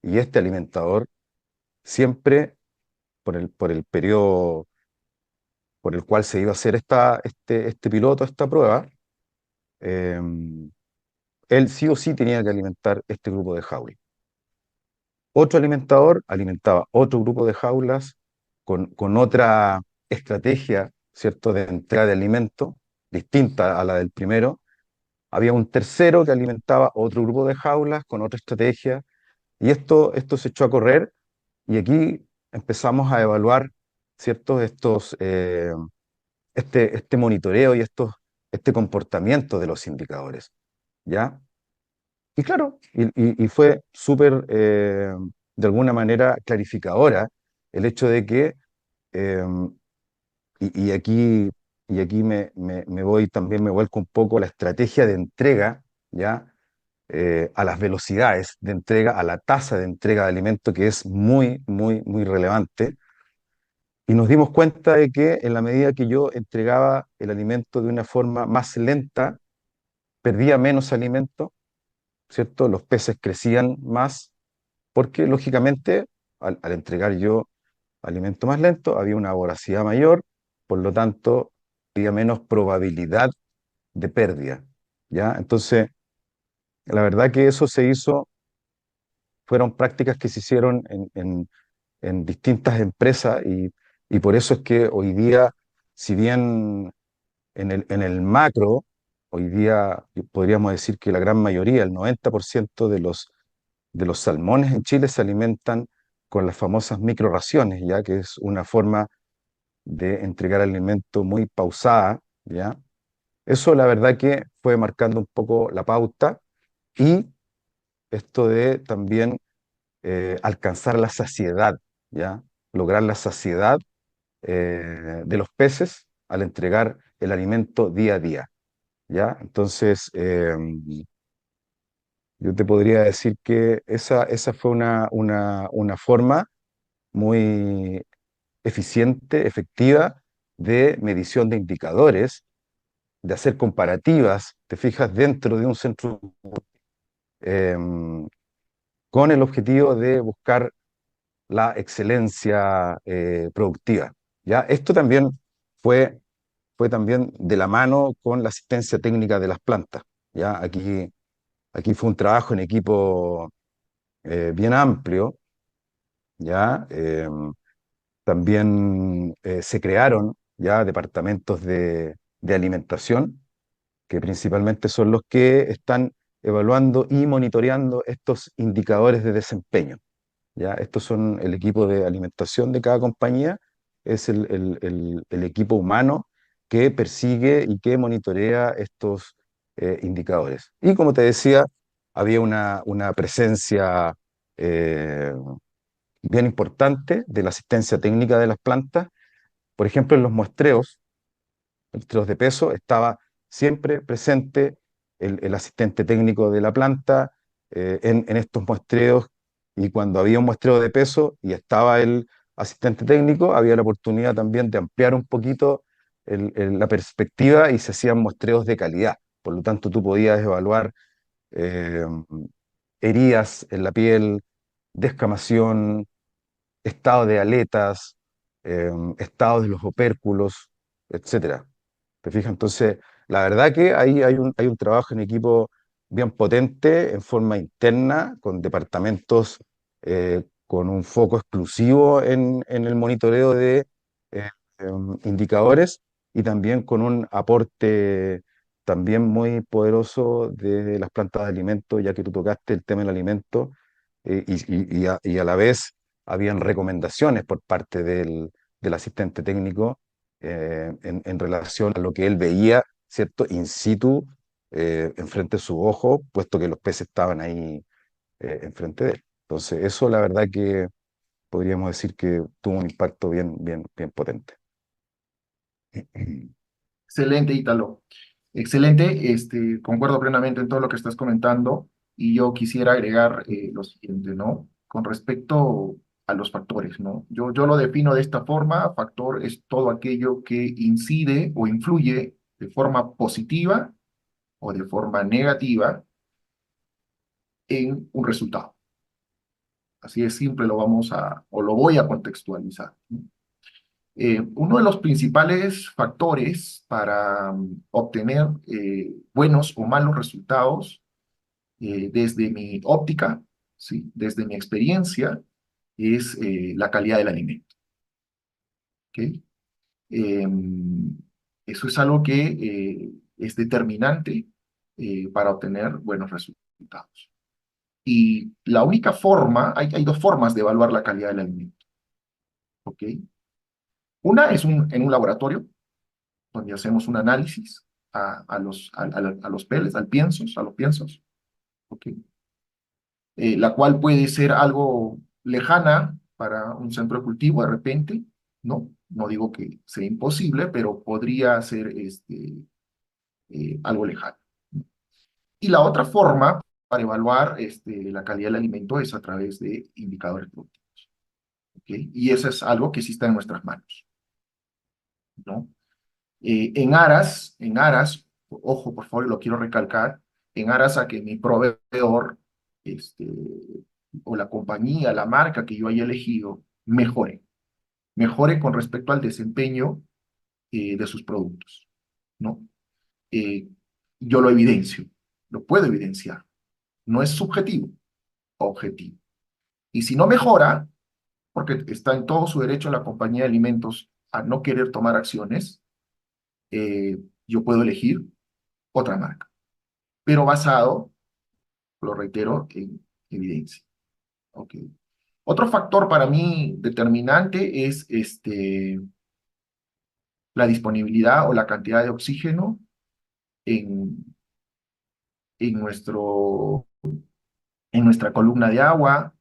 y este alimentador siempre por el periodo por el cual se iba a hacer este piloto, esta prueba, eh, él sí o sí tenía que alimentar este grupo de jaulas. Otro alimentador alimentaba otro grupo de jaulas con otra estrategia, ¿cierto?, de entrega de alimento, distinta a la del primero. Había un tercero que alimentaba otro grupo de jaulas con otra estrategia, y esto se echó a correr, y aquí empezamos a evaluar, ¿cierto?, este monitoreo y este comportamiento de los indicadores, ¿ya? Y claro, y fue súper, de alguna manera, clarificadora el hecho de que, eh, y, y aquí, y aquí me voy, también me vuelco un poco a la estrategia de entrega, ¿ya? A las velocidades de entrega, a la tasa de entrega de alimento, que es muy, muy, muy relevante. Y nos dimos cuenta de que en la medida que yo entregaba el alimento de una forma más lenta, perdía menos alimento, ¿cierto? Los peces crecían más, porque lógicamente al entregar yo alimento más lento, había una voracidad mayor, por lo tanto, había menos probabilidad de pérdida, ¿ya? Entonces, la verdad que eso se hizo, fueron prácticas que se hicieron en distintas empresas, y por eso es que hoy día, si bien en el macro, hoy día podríamos decir que la gran mayoría, el 90% de los salmones en Chile se alimentan con las famosas microraciones, ya que es una forma de entregar alimento muy pausada, ¿ya? Eso la verdad que fue marcando un poco la pauta, y esto de también alcanzar la saciedad, ¿ya? Lograr la saciedad de los peces al entregar el alimento día a día, ¿ya? Entonces, yo te podría decir que esa fue una forma muy, eficiente, efectiva de medición de indicadores, de hacer comparativas, te fijas, dentro de un centro em, con el objetivo de buscar la excelencia productiva. ¿Ya? Esto también fue, fue también de la mano con la asistencia técnica de las plantas. ¿Ya? Aquí fue un trabajo en equipo bien amplio. ¿Ya? También se crearon ya departamentos de alimentación, que principalmente son los que están evaluando y monitoreando estos indicadores de desempeño. ¿Ya? Estos son el equipo de alimentación de cada compañía, es el equipo humano que persigue y que monitorea estos indicadores. Y como te decía, había una presencia eh, bien importante de la asistencia técnica de las plantas. Por ejemplo, en los muestreos de peso, estaba siempre presente el asistente técnico de la planta en estos muestreos, y cuando había un muestreo de peso y estaba el asistente técnico, había la oportunidad también de ampliar un poquito la perspectiva y se hacían muestreos de calidad. Por lo tanto, tú podías evaluar eh, heridas en la piel, descamación, estado de aletas, estado de los opérculos, etcétera. ¿Te fijas? Entonces, la verdad que ahí hay un trabajo en equipo bien potente, en forma interna, con departamentos con un foco exclusivo en el monitoreo de indicadores, y también con un aporte también muy poderoso de las plantas de alimentos, ya que tú tocaste el tema del alimento, y a la vez habían recomendaciones por parte del asistente técnico en relación a lo que él veía, ¿cierto? In situ, enfrente de su ojo, puesto que los peces estaban ahí enfrente de él. Entonces, eso la verdad que podríamos decir que tuvo un impacto bien potente. Excelente, Ítalo. Excelente, concuerdo plenamente en todo lo que estás comentando y yo quisiera agregar lo siguiente, ¿no? Con respecto a los factores, ¿no? Yo lo defino de esta forma: factor es todo aquello que incide o influye de forma positiva o de forma negativa en un resultado. Así de simple lo vamos a, o lo voy a contextualizar, ¿no? Uno de los principales factores para obtener buenos o malos resultados, desde mi óptica, ¿sí? Desde mi experiencia, es la calidad del alimento. ¿Ok? Eso es algo que es determinante para obtener buenos resultados. Y la única forma, hay dos formas de evaluar la calidad del alimento. ¿Ok? Una es en un laboratorio, donde hacemos un análisis a los pellets, a los piensos, ¿ok? La cual puede ser algo lejana para un centro de cultivo de repente, ¿no? No digo que sea imposible, pero podría ser algo lejano. Y la otra forma para evaluar la calidad del alimento es a través de indicadores productivos, ¿ok? Y eso es algo que sí está en nuestras manos, ¿no? Ojo, por favor, y lo quiero recalcar, en aras a que mi proveedor, este, o la compañía, la marca que yo haya elegido, mejore con respecto al desempeño de sus productos, ¿no? Eh, yo lo evidencio, lo puedo evidenciar, no es subjetivo, objetivo. Y si no mejora, porque está en todo su derecho la compañía de alimentos a no querer tomar acciones, yo puedo elegir otra marca, pero basado, lo reitero, en evidencia. ¿Ok? Otro factor para mí determinante es la disponibilidad o la cantidad de oxígeno en, en, nuestro, en nuestra columna de agua,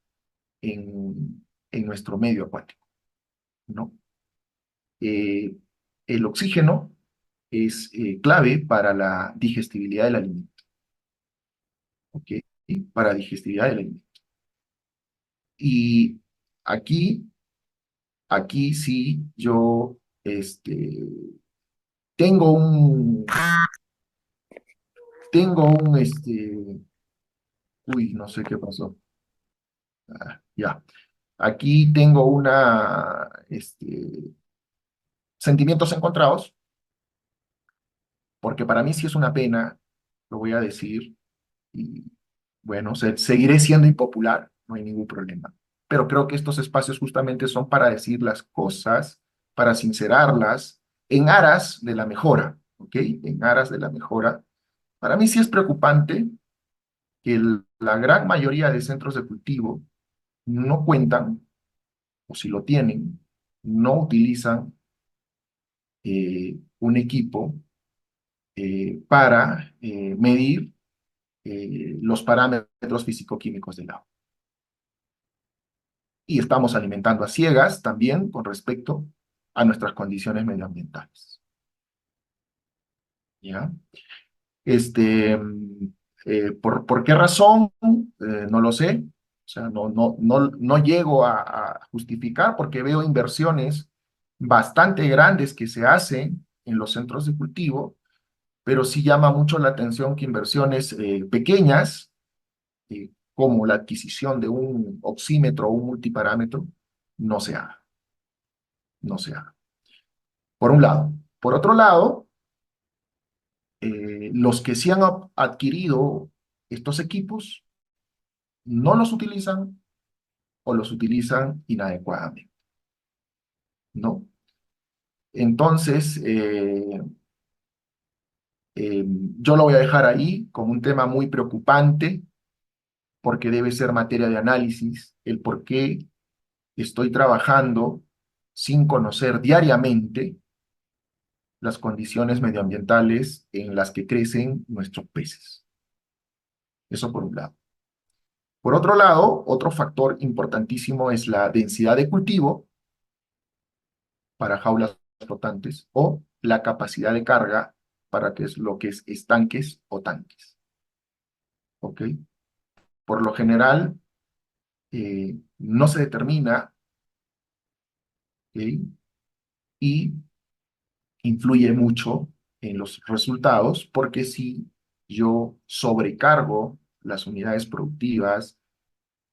en nuestro medio acuático, ¿no? Eh, el oxígeno es clave para la digestibilidad del alimento, ¿ok? Para digestibilidad del alimento. Y aquí aquí sí yo tengo un, tengo un, uy, no sé qué pasó. Ya. Aquí tengo sentimientos encontrados, porque para mí sí es una pena, lo voy a decir, y bueno, seguiré siendo impopular, no hay ningún problema. Pero creo que estos espacios justamente son para decir las cosas, para sincerarlas, en aras de la mejora, ¿ok? En aras de la mejora. Para mí sí es preocupante que la gran mayoría de centros de cultivo no cuentan, o si lo tienen, no utilizan un equipo para medir los parámetros físico-químicos del agua. Y estamos alimentando a ciegas también con respecto a nuestras condiciones medioambientales. ¿Ya? ¿Por qué razón? No lo sé. O sea, no llego a justificar porque veo inversiones bastante grandes que se hacen en los centros de cultivo, pero sí llama mucho la atención que inversiones pequeñas, como la adquisición de un oxímetro o un multiparámetro, no se haga, no se haga. Por un lado. Por otro lado, los que sí han adquirido estos equipos no los utilizan o los utilizan inadecuadamente, ¿no? Entonces, yo lo voy a dejar ahí como un tema muy preocupante porque debe ser materia de análisis el por qué estoy trabajando sin conocer diariamente las condiciones medioambientales en las que crecen nuestros peces. Eso por un lado. Por otro lado, otro factor importantísimo es la densidad de cultivo para jaulas flotantes o la capacidad de carga para lo que es estanques o tanques. ¿Ok? Por lo general, no se determina, ¿ok? Y influye mucho en los resultados porque si yo sobrecargo las unidades productivas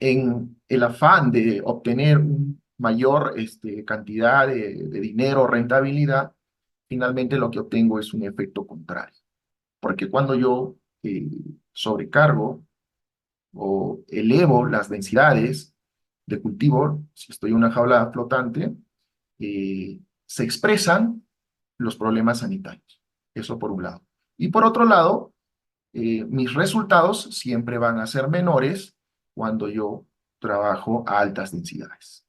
en el afán de obtener una mayor cantidad de dinero o rentabilidad, finalmente lo que obtengo es un efecto contrario. Porque cuando yo sobrecargo o elevo las densidades de cultivo, si estoy en una jaula flotante, se expresan los problemas sanitarios. Eso por un lado. Y por otro lado, mis resultados siempre van a ser menores cuando yo trabajo a altas densidades.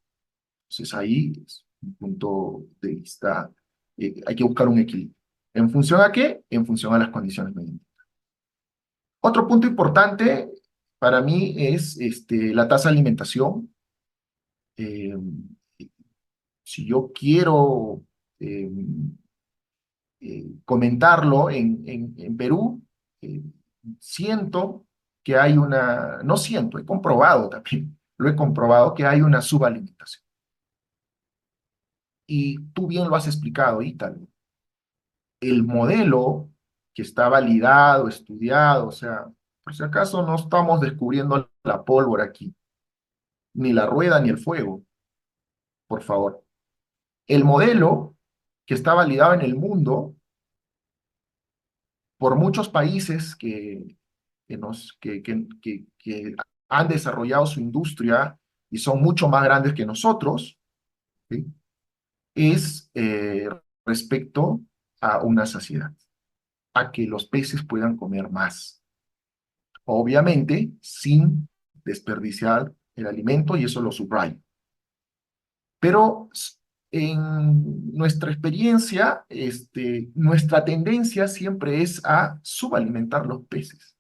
Entonces ahí es un punto de vista, hay que buscar un equilibrio. ¿En función a qué? En función a las condiciones medioambientales. Otro punto importante para mí es la tasa de alimentación. Eh, si yo quiero eh, comentarlo en Perú, eh, siento que hay no siento, he comprobado también, lo he comprobado que hay una subalimentación. Y tú bien lo has explicado, Ítalo. El modelo que está validado, estudiado, o sea, por si acaso no estamos descubriendo la pólvora aquí, ni la rueda ni el fuego, por favor. El modelo que está validado en el mundo por muchos países que han desarrollado su industria y son mucho más grandes que nosotros, ¿sí? Es respecto a una saciedad, a que los peces puedan comer más. Obviamente, sin desperdiciar el alimento, y eso lo subrayo. Pero en nuestra experiencia, nuestra tendencia siempre es a subalimentar los peces.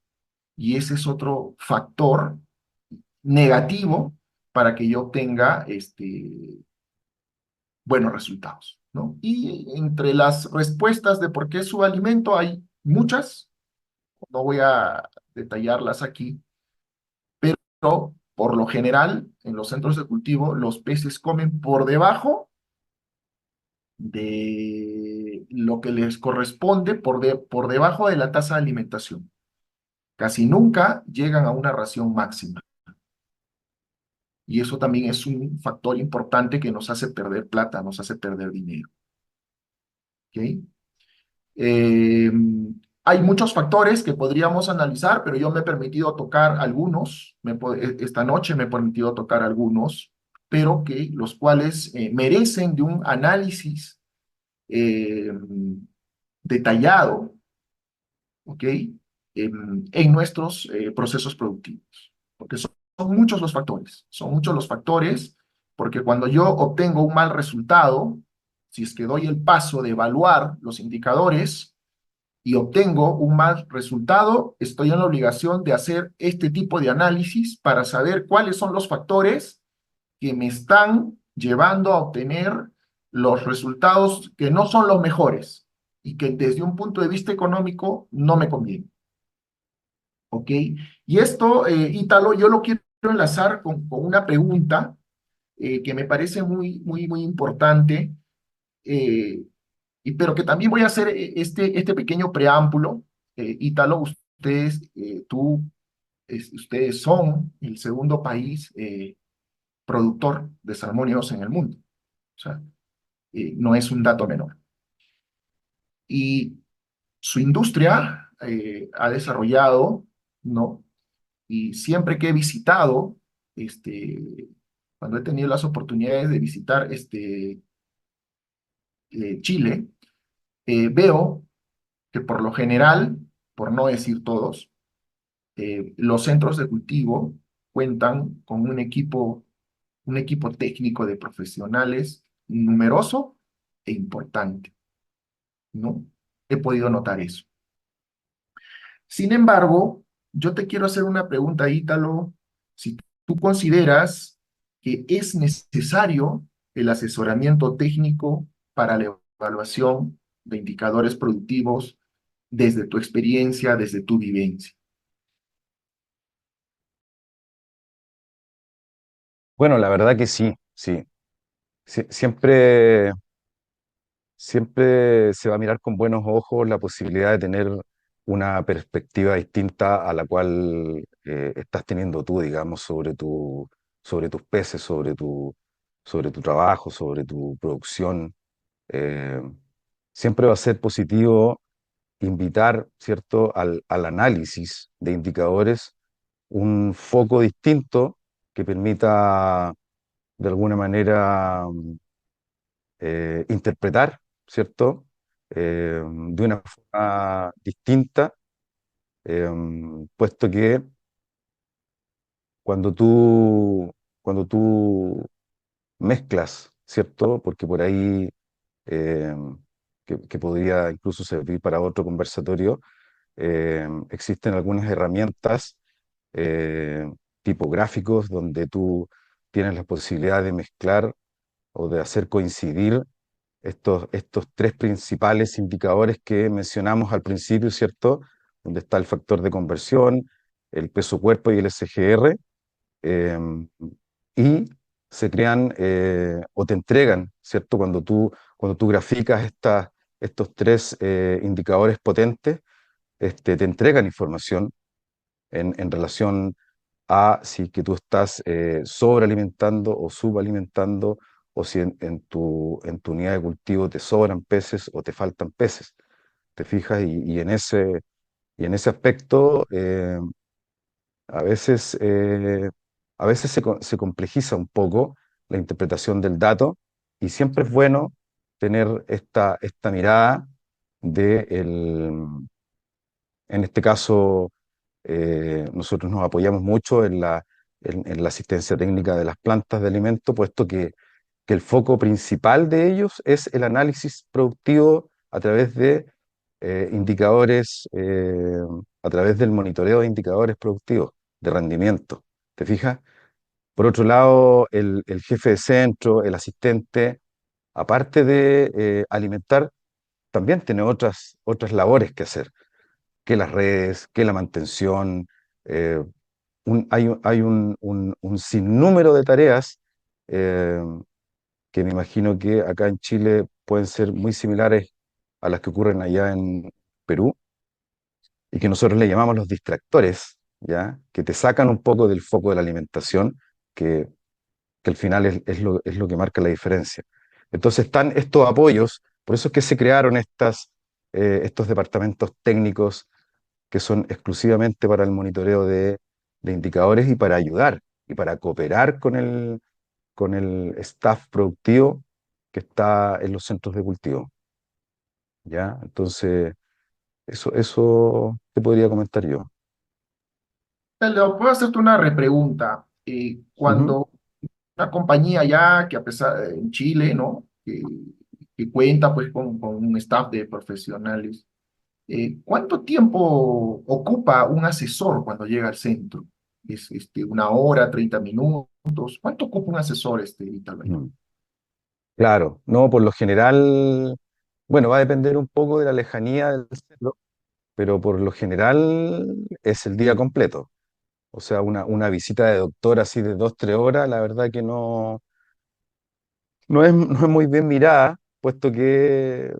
Y ese es otro factor negativo para que yo obtenga buenos resultados, ¿no? Y entre las respuestas de por qué subalimento hay muchas, no voy a detallarlas aquí, pero por lo general en los centros de cultivo los peces comen por debajo de lo que les corresponde por debajo de la tasa de alimentación. Casi nunca llegan a una ración máxima. Y eso también es un factor importante que nos hace perder plata, nos hace perder dinero. ¿Ok? Eh, Hay muchos factores que podríamos analizar, pero yo me he permitido tocar algunos, esta noche me he permitido tocar algunos, pero que los cuales merecen de un análisis eh, detallado, ¿ok? En nuestros procesos productivos, porque son muchos los factores, son muchos los factores, porque cuando yo obtengo un mal resultado, si es que doy el paso de evaluar los indicadores, y obtengo un mal resultado, estoy en la obligación de hacer este tipo de análisis para saber cuáles son los factores que me están llevando a obtener los resultados que no son los mejores y que desde un punto de vista económico no me conviene. ¿Ok? Y esto, Ítalo, yo lo quiero enlazar con una pregunta que me parece muy importante, eh, pero que también voy a hacer este pequeño preámbulo. Ítalo, ustedes son el segundo país productor de salmónidos en el mundo. O sea, no es un dato menor. Y su industria ha desarrollado, ¿no? Y siempre que he visitado, cuando he tenido las oportunidades de visitar Chile, veo que por lo general, por no decir todos, los centros de cultivo cuentan con un equipo técnico de profesionales numeroso e importante, ¿no? He podido notar eso. Sin embargo, yo te quiero hacer una pregunta, Ítalo, si tú consideras que es necesario el asesoramiento técnico para la evaluación de indicadores productivos desde tu experiencia, desde tu vivencia. Bueno, la verdad que sí, sí. Siempre, siempre se va a mirar con buenos ojos la posibilidad de tener una perspectiva distinta a la cual estás teniendo tú, digamos, sobre tus peces, sobre tu trabajo, sobre tu producción. Eh, Siempre va a ser positivo invitar, ¿cierto?, al análisis de indicadores un foco distinto que permita de alguna manera interpretar, ¿cierto? De una forma distinta, eh, puesto que cuando cuando tú mezclas, ¿cierto? Porque por ahí, eh, que podría incluso servir para otro conversatorio, existen algunas herramientas tipográficos donde tú tienes la posibilidad de mezclar o de hacer coincidir estos tres principales indicadores que mencionamos al principio, ¿cierto? Donde está el factor de conversión, el peso cuerpo y el SGR, eh, y se crean o te entregan, ¿cierto? Cuando tú graficas estos tres indicadores potentes, te entregan información en relación a si que tú estás sobrealimentando o subalimentando, o si en tu unidad de cultivo te sobran peces o te faltan peces. ¿Te fijas? Y en ese aspecto a veces, a veces se complejiza un poco la interpretación del dato, y siempre es bueno tener esta mirada de en este caso, nosotros nos apoyamos mucho en la asistencia técnica de las plantas de alimento, puesto que el foco principal de ellos es el análisis productivo a través de indicadores, a través del monitoreo de indicadores productivos, de rendimiento. ¿Te fijas? Por otro lado, el jefe de centro, el asistente, aparte de alimentar, también tiene otras labores que hacer, que las redes, que la mantención. eh, hay un sinnúmero de tareas, eh, que me imagino que acá en Chile pueden ser muy similares a las que ocurren allá en Perú y que nosotros le llamamos los distractores, ¿ya? Que te sacan un poco del foco de la alimentación, que, que al final es lo que marca la diferencia. Entonces están estos apoyos, por eso es que se crearon estos departamentos técnicos que son exclusivamente para el monitoreo de indicadores y para ayudar y para cooperar con el staff productivo que está en los centros de cultivo, ¿ya? Entonces, eso te podría comentar yo. Leo, puedo hacerte una repregunta. Ujú. Cuando una compañía ya que a pesar en Chile, ¿no? Que cuenta pues con un staff de profesionales, ¿cuánto tiempo ocupa un asesor cuando llega al centro? ¿Es una hora, 30 minutos? ¿Cuánto ocupa un asesor, Italvano? Mm. Claro, no, por lo general, bueno, va a depender un poco de la lejanía del centro, pero por lo general es el día completo. O sea, una visita de doctor así de 2, 3 horas, la verdad que no es muy bien mirada, puesto que,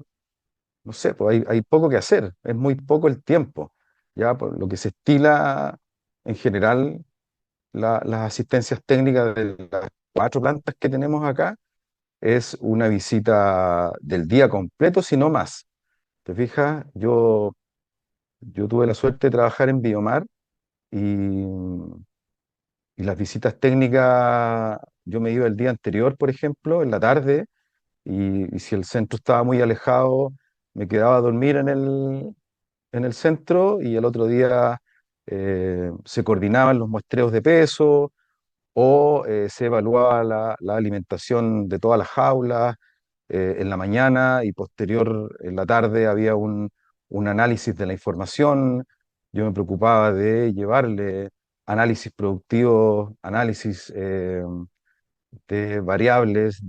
no sé, pues hay poco que hacer, es muy poco el tiempo. Ya, por lo que se estila en general, las asistencias técnicas de las 4 plantas que tenemos acá es una visita del día completo, si no más. ¿Te fijas? Yo tuve la suerte de trabajar en Biomar y, y las visitas técnicas, yo me iba el día anterior, por ejemplo, en la tarde, y si el centro estaba muy alejado, me quedaba a dormir en el centro y el otro día se coordinaban los muestreos de peso o se evaluaba la alimentación de todas las jaulas en la mañana y posterior en la tarde había un análisis de la información. Yo me preocupaba de llevarle análisis productivos, análisis de variables,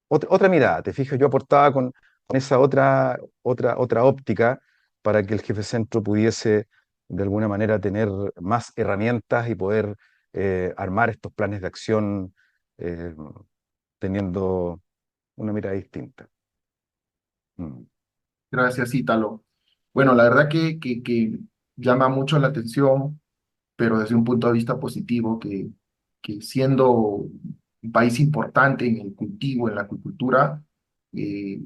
otra mirada, te fijas, yo aportaba con esa otra óptica para que el jefe centro pudiese de alguna manera tener más herramientas y poder armar estos planes de acción eh, teniendo una mirada distinta. Mm. Gracias, Ítalo. Bueno, la verdad que llama mucho la atención, pero desde un punto de vista positivo, que siendo un país importante en el cultivo, en la acuicultura, eh,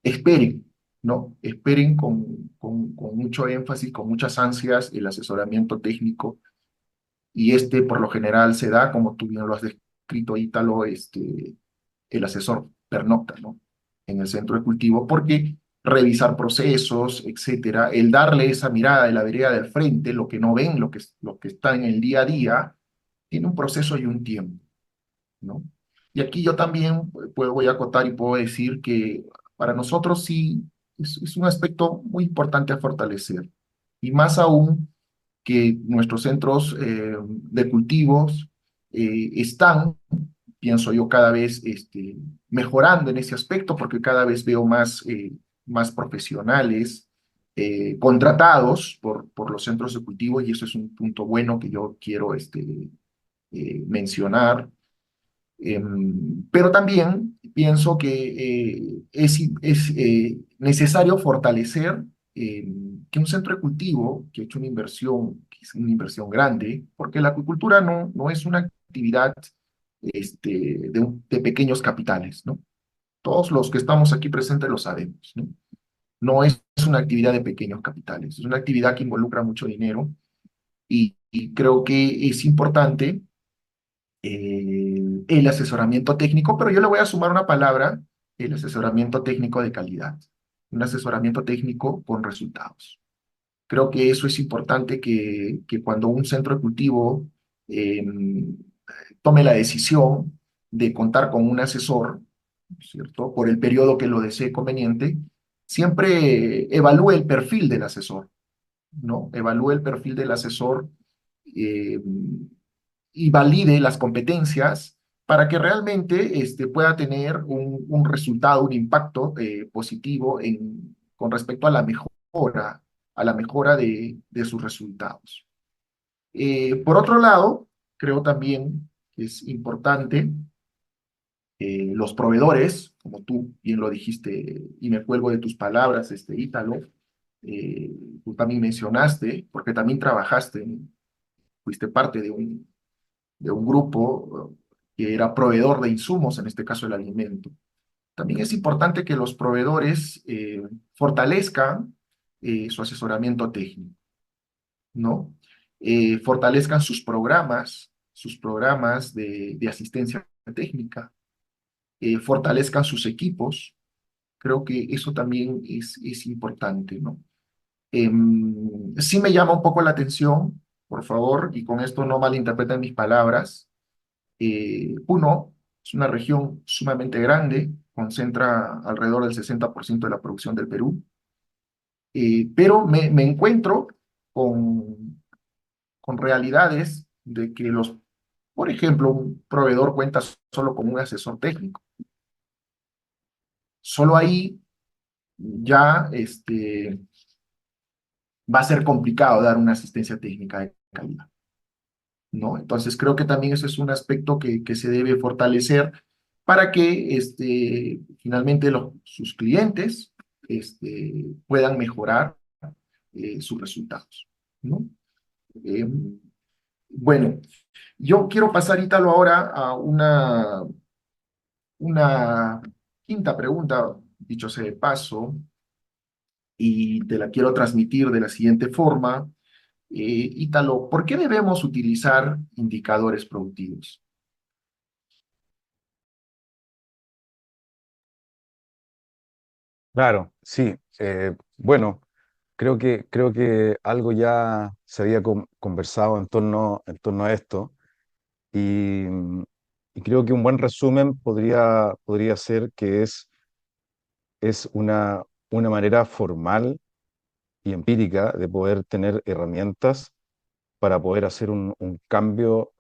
esperen, ¿no? Esperen con mucho énfasis, con muchas ansias el asesoramiento técnico y por lo general se da, como tú bien lo has descrito, Ítalo, el asesor pernocta, ¿no? En el centro de cultivo, porque revisar procesos, etcétera, el darle esa mirada de la vereda del frente, lo que no ven, lo que está en el día a día, tiene un proceso y un tiempo, ¿no? Y aquí yo también voy a acotar y puedo decir que para nosotros sí es un aspecto muy importante a fortalecer. Y más aún que nuestros centros de cultivos están, pienso yo, cada vez mejorando en ese aspecto, porque cada vez veo más profesionales contratados por los centros de cultivo, y eso es un punto bueno que yo quiero mencionar. Pero también pienso que es necesario fortalecer que un centro de cultivo que ha hecho una inversión, que es una inversión grande, porque la acuicultura no es una actividad de pequeños capitales, ¿no? Todos los que estamos aquí presentes lo sabemos, ¿no? No es una actividad de pequeños capitales, es una actividad que involucra mucho dinero y creo que es importante el asesoramiento técnico, pero yo le voy a sumar una palabra, el asesoramiento técnico de calidad, un asesoramiento técnico con resultados. Creo que eso es importante que cuando un centro de cultivo eh, tome la decisión de contar con un asesor, ¿cierto? Por el periodo que lo desee conveniente, siempre evalúe el perfil del asesor, ¿no? Evalúe el perfil del asesor eh, y valide las competencias para que realmente pueda tener un resultado, un impacto positivo con respecto a la mejora de sus resultados. Por otro lado, creo también que es importante Los proveedores, como tú bien lo dijiste, y me cuelgo de tus palabras, Ítalo, tú también mencionaste, porque también trabajaste, fuiste parte de un grupo que era proveedor de insumos, en este caso el alimento. También es importante que los proveedores fortalezcan su asesoramiento técnico, ¿no? Fortalezcan sus programas de asistencia técnica, fortalezcan sus equipos. Creo que eso también es importante, ¿no? Sí me llama un poco la atención, por favor, y con esto no malinterpreten mis palabras. Puno es una región sumamente grande, concentra alrededor del 60% de la producción del Perú, pero me encuentro con realidades de que por ejemplo, un proveedor cuenta solo con un asesor técnico. Solo ahí ya va a ser complicado dar una asistencia técnica de calidad, ¿no? Entonces creo que también ese es un aspecto que se debe fortalecer para que finalmente sus clientes puedan mejorar sus resultados, ¿no? Eh, bueno, yo quiero pasar, Ítalo, ahora a una quinta pregunta, dicho sea de paso, y te la quiero transmitir de la siguiente forma. Ítalo, ¿por qué debemos utilizar indicadores productivos? Claro, sí. Bueno, creo que algo ya se había conversado en torno a esto y, y creo que un buen resumen podría ser que es una manera formal y empírica de poder tener herramientas para poder hacer un cambio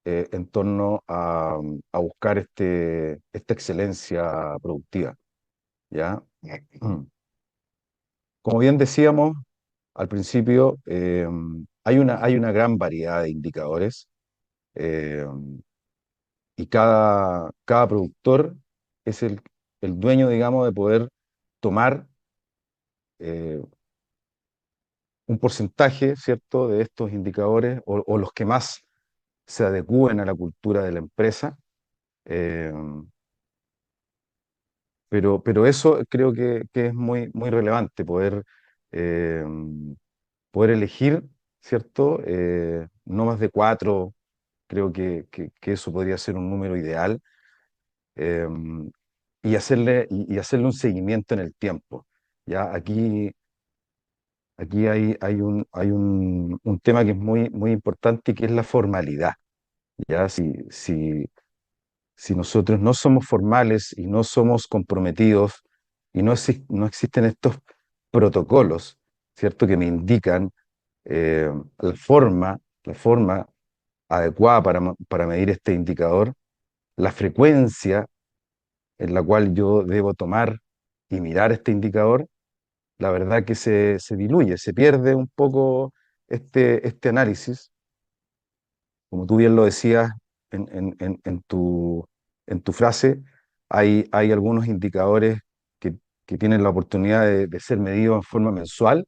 en torno a buscar esta excelencia productiva, ¿ya? Como bien decíamos al principio, hay una gran variedad de indicadores eh, y cada productor es el dueño, digamos, de poder tomar eh, un porcentaje, ¿cierto?, de estos indicadores o los que más se adecúen a la cultura de la empresa. eh, pero eso creo que es muy relevante, eh, poder elegir, ¿cierto? No más de cuatro, creo que eso podría ser un número ideal, eh, y hacerle un seguimiento en el tiempo. ¿Ya? Aquí hay un tema que es muy importante y que es la formalidad. ¿Ya? Si nosotros no somos formales y no somos comprometidos y no existen estos protocolos, ¿cierto? Que me indican eh, la forma adecuada para medir este indicador, la frecuencia en la cual yo debo tomar y mirar este indicador, la verdad que se diluye, se pierde un poco este análisis. Como tú bien lo decías en tu frase, hay algunos indicadores que tienen la oportunidad de ser medidos en forma mensual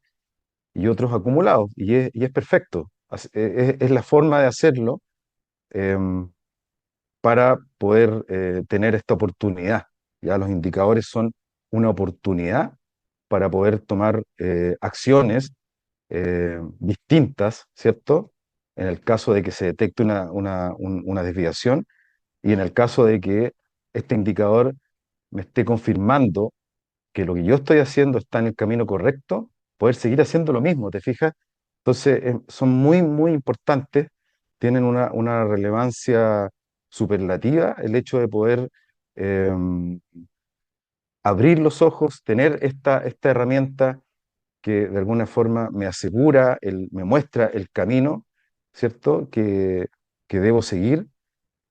y otros acumulados, y es perfecto. Es la forma de hacerlo em, para poder tener esta oportunidad. Ya los indicadores son una oportunidad para poder tomar acciones distintas, ¿cierto? En el caso de que se detecte una desviación y en el caso de que este indicador me esté confirmando que lo que yo estoy haciendo está en el camino correcto, poder seguir haciendo lo mismo, ¿te fijas? Entonces, son muy importantes, tienen una relevancia superlativa el hecho de poder eh, abrir los ojos, tener esta herramienta que de alguna forma me asegura, me muestra el camino, ¿cierto? Que debo seguir.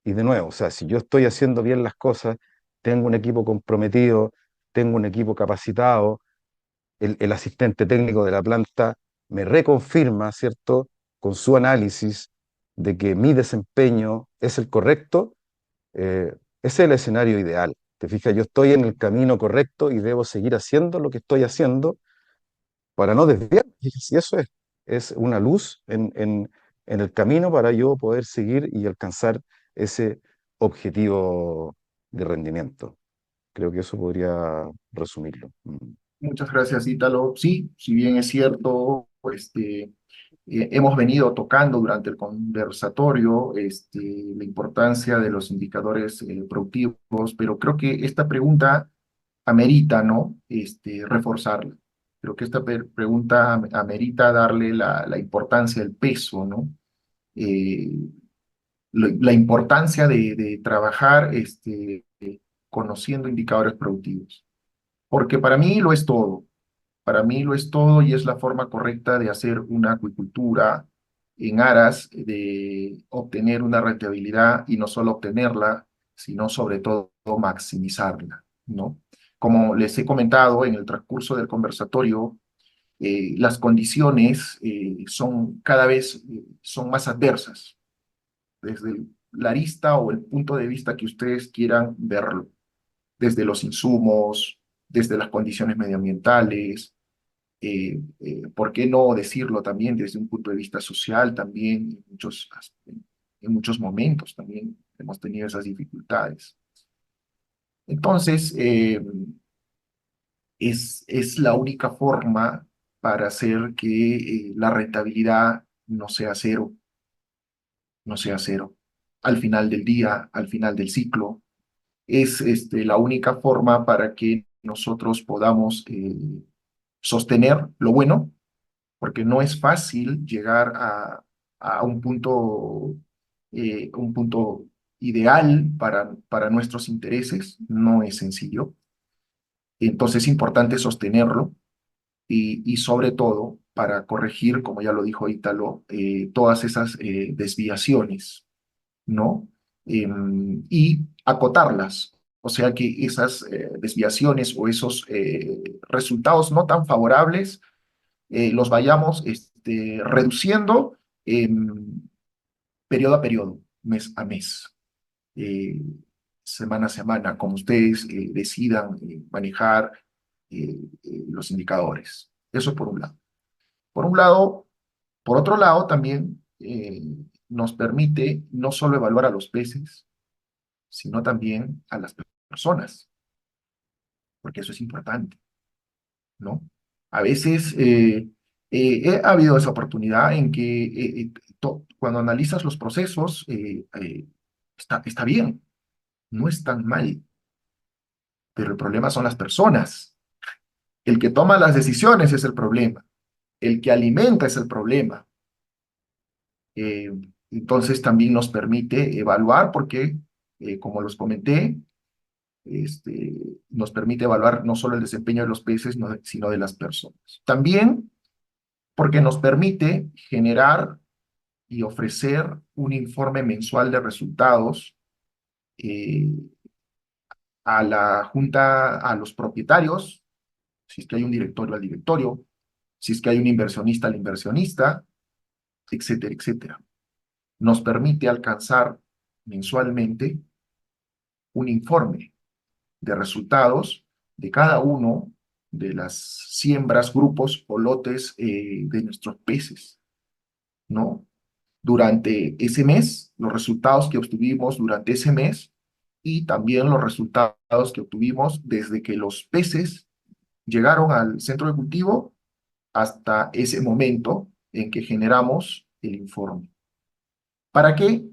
Y de nuevo, o sea, si yo estoy haciendo bien las cosas, tengo un equipo comprometido, tengo un equipo capacitado, el asistente técnico de la planta me reconfirma, ¿cierto? Con su análisis de que mi desempeño es el correcto, eh, ese es el escenario ideal. Te fijas, yo estoy en el camino correcto y debo seguir haciendo lo que estoy haciendo para no desviar. Y eso es una luz en el camino para yo poder seguir y alcanzar ese objetivo de rendimiento. Creo que eso podría resumirlo. Muchas gracias, Ítalo. Sí, si bien es cierto, hemos venido tocando durante el conversatorio la importancia de los indicadores productivos, pero creo que esta pregunta amerita, ¿no? Reforzarla. Creo que esta pregunta amerita darle la importancia, el peso, ¿no? Eh, la importancia de trabajar conociendo indicadores productivos. Porque para mí lo es todo. Para mí lo es todo y es la forma correcta de hacer una acuicultura en aras de obtener una rentabilidad y no solo obtenerla, sino sobre todo maximizarla, ¿no? Como les he comentado en el transcurso del conversatorio, las condiciones son cada vez son más adversas desde la arista o el punto de vista que ustedes quieran verlo, desde los insumos, desde las condiciones medioambientales, ¿por qué no decirlo también desde un punto de vista social? También en muchos momentos también hemos tenido esas dificultades. Entonces, es la única forma para hacer que la rentabilidad no sea cero, no sea cero. Al final del día, al final del ciclo, es la única forma para que nosotros podamos sostener lo bueno, porque no es fácil llegar a un punto ideal para nuestros intereses, no es sencillo. Entonces es importante sostenerlo y sobre todo para corregir, como ya lo dijo Ítalo, todas esas desviaciones, ¿no? Y acotarlas. O sea que esas desviaciones o esos resultados no tan favorables los vayamos reduciendo periodo a periodo, mes a mes, eh, semana a semana, como ustedes decidan manejar los indicadores. Eso por un lado. Por un lado, por otro lado, también nos permite no solo evaluar a los peces, sino también a las personas, porque eso es importante, ¿no? A veces ha habido esa oportunidad en que cuando analizas los procesos, está bien, no es tan mal, pero el problema son las personas. El que toma las decisiones es el problema, el que alimenta es el problema. Eh, entonces también nos permite evaluar porque, como los comenté, este, nos permite evaluar no solo el desempeño de los peces, sino de las personas. También porque nos permite generar y ofrecer un informe mensual de resultados eh, a la junta, a los propietarios, si es que hay un directorio al directorio, si es que hay un inversionista al inversionista, etcétera, etcétera. Nos permite alcanzar mensualmente un informe de resultados de cada uno de las siembras, grupos o lotes de nuestros peces, ¿no? Durante ese mes, los resultados que obtuvimos durante ese mes y también los resultados que obtuvimos desde que los peces llegaron al centro de cultivo hasta ese momento en que generamos el informe. ¿Para qué?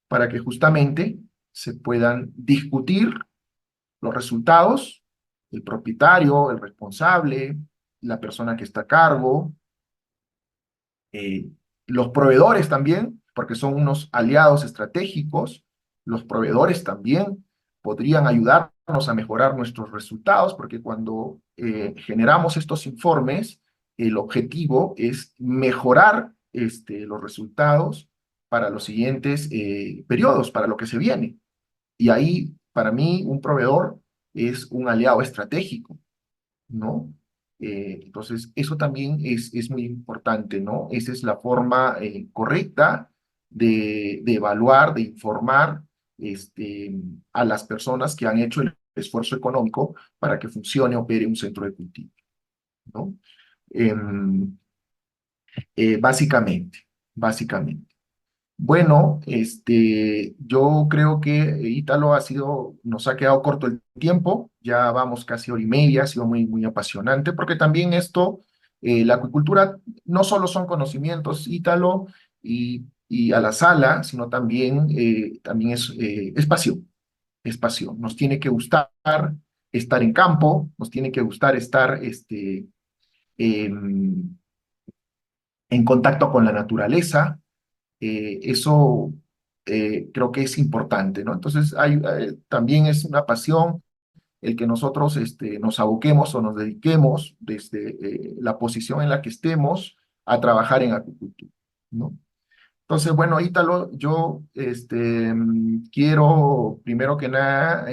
Para que justamente se puedan discutir los resultados, el propietario, el responsable, la persona que está a cargo, eh, los proveedores también, porque son unos aliados estratégicos, los proveedores también podrían ayudarnos a mejorar nuestros resultados, porque cuando generamos estos informes, el objetivo es mejorar los resultados para los siguientes periodos, para lo que se viene. Y ahí, para mí, un proveedor es un aliado estratégico, ¿no? Entonces, eso también es muy importante, ¿no? Esa es la forma correcta de evaluar, de informar este, a las personas que han hecho el esfuerzo económico para que funcione, opere un centro de cultivo, ¿no? Em, básicamente. Bueno, yo creo que Ítalo nos ha quedado corto el tiempo, ya vamos casi hora y media, ha sido muy, muy apasionante, porque también la acuicultura no solo son conocimientos, Ítalo, y a la sala, sino también es pasión. Nos tiene que gustar estar en campo, nos tiene que gustar estar em, en contacto con la naturaleza. Eso creo que es importante, ¿no? Entonces, también es una pasión el que nosotros nos aboquemos o nos dediquemos desde la posición en la que estemos a trabajar en acuicultura, ¿no? Entonces, bueno, Ítalo, yo quiero primero que nada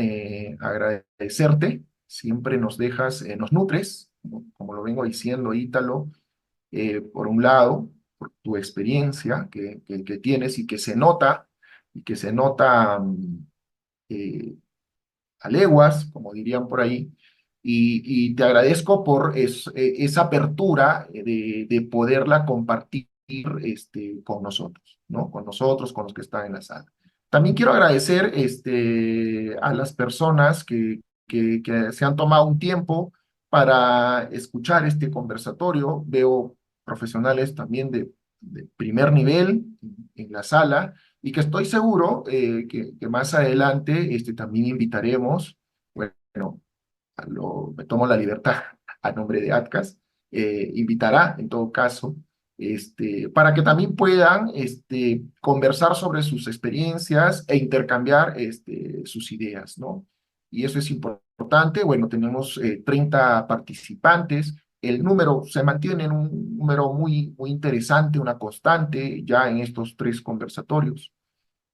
agradecerte. Siempre nos dejas, nos nutres, como lo vengo diciendo, Ítalo, por un lado, por tu experiencia que tienes y que se nota eh, a leguas, como dirían por ahí, y te agradezco por esa apertura de poderla compartir con nosotros, ¿no? Con nosotros, con los que están en la sala. También quiero agradecer a las personas que se han tomado un tiempo para escuchar este conversatorio. Veo profesionales también de primer nivel en la sala y que estoy seguro que más adelante también invitaremos, bueno, me tomo la libertad a nombre de ATCAS, invitará en todo caso, para que también puedan conversar sobre sus experiencias e intercambiar sus ideas, ¿no? Y eso es importante. Bueno, tenemos 30 participantes. El número se mantiene en un número muy, muy interesante, una constante ya en estos 3 conversatorios.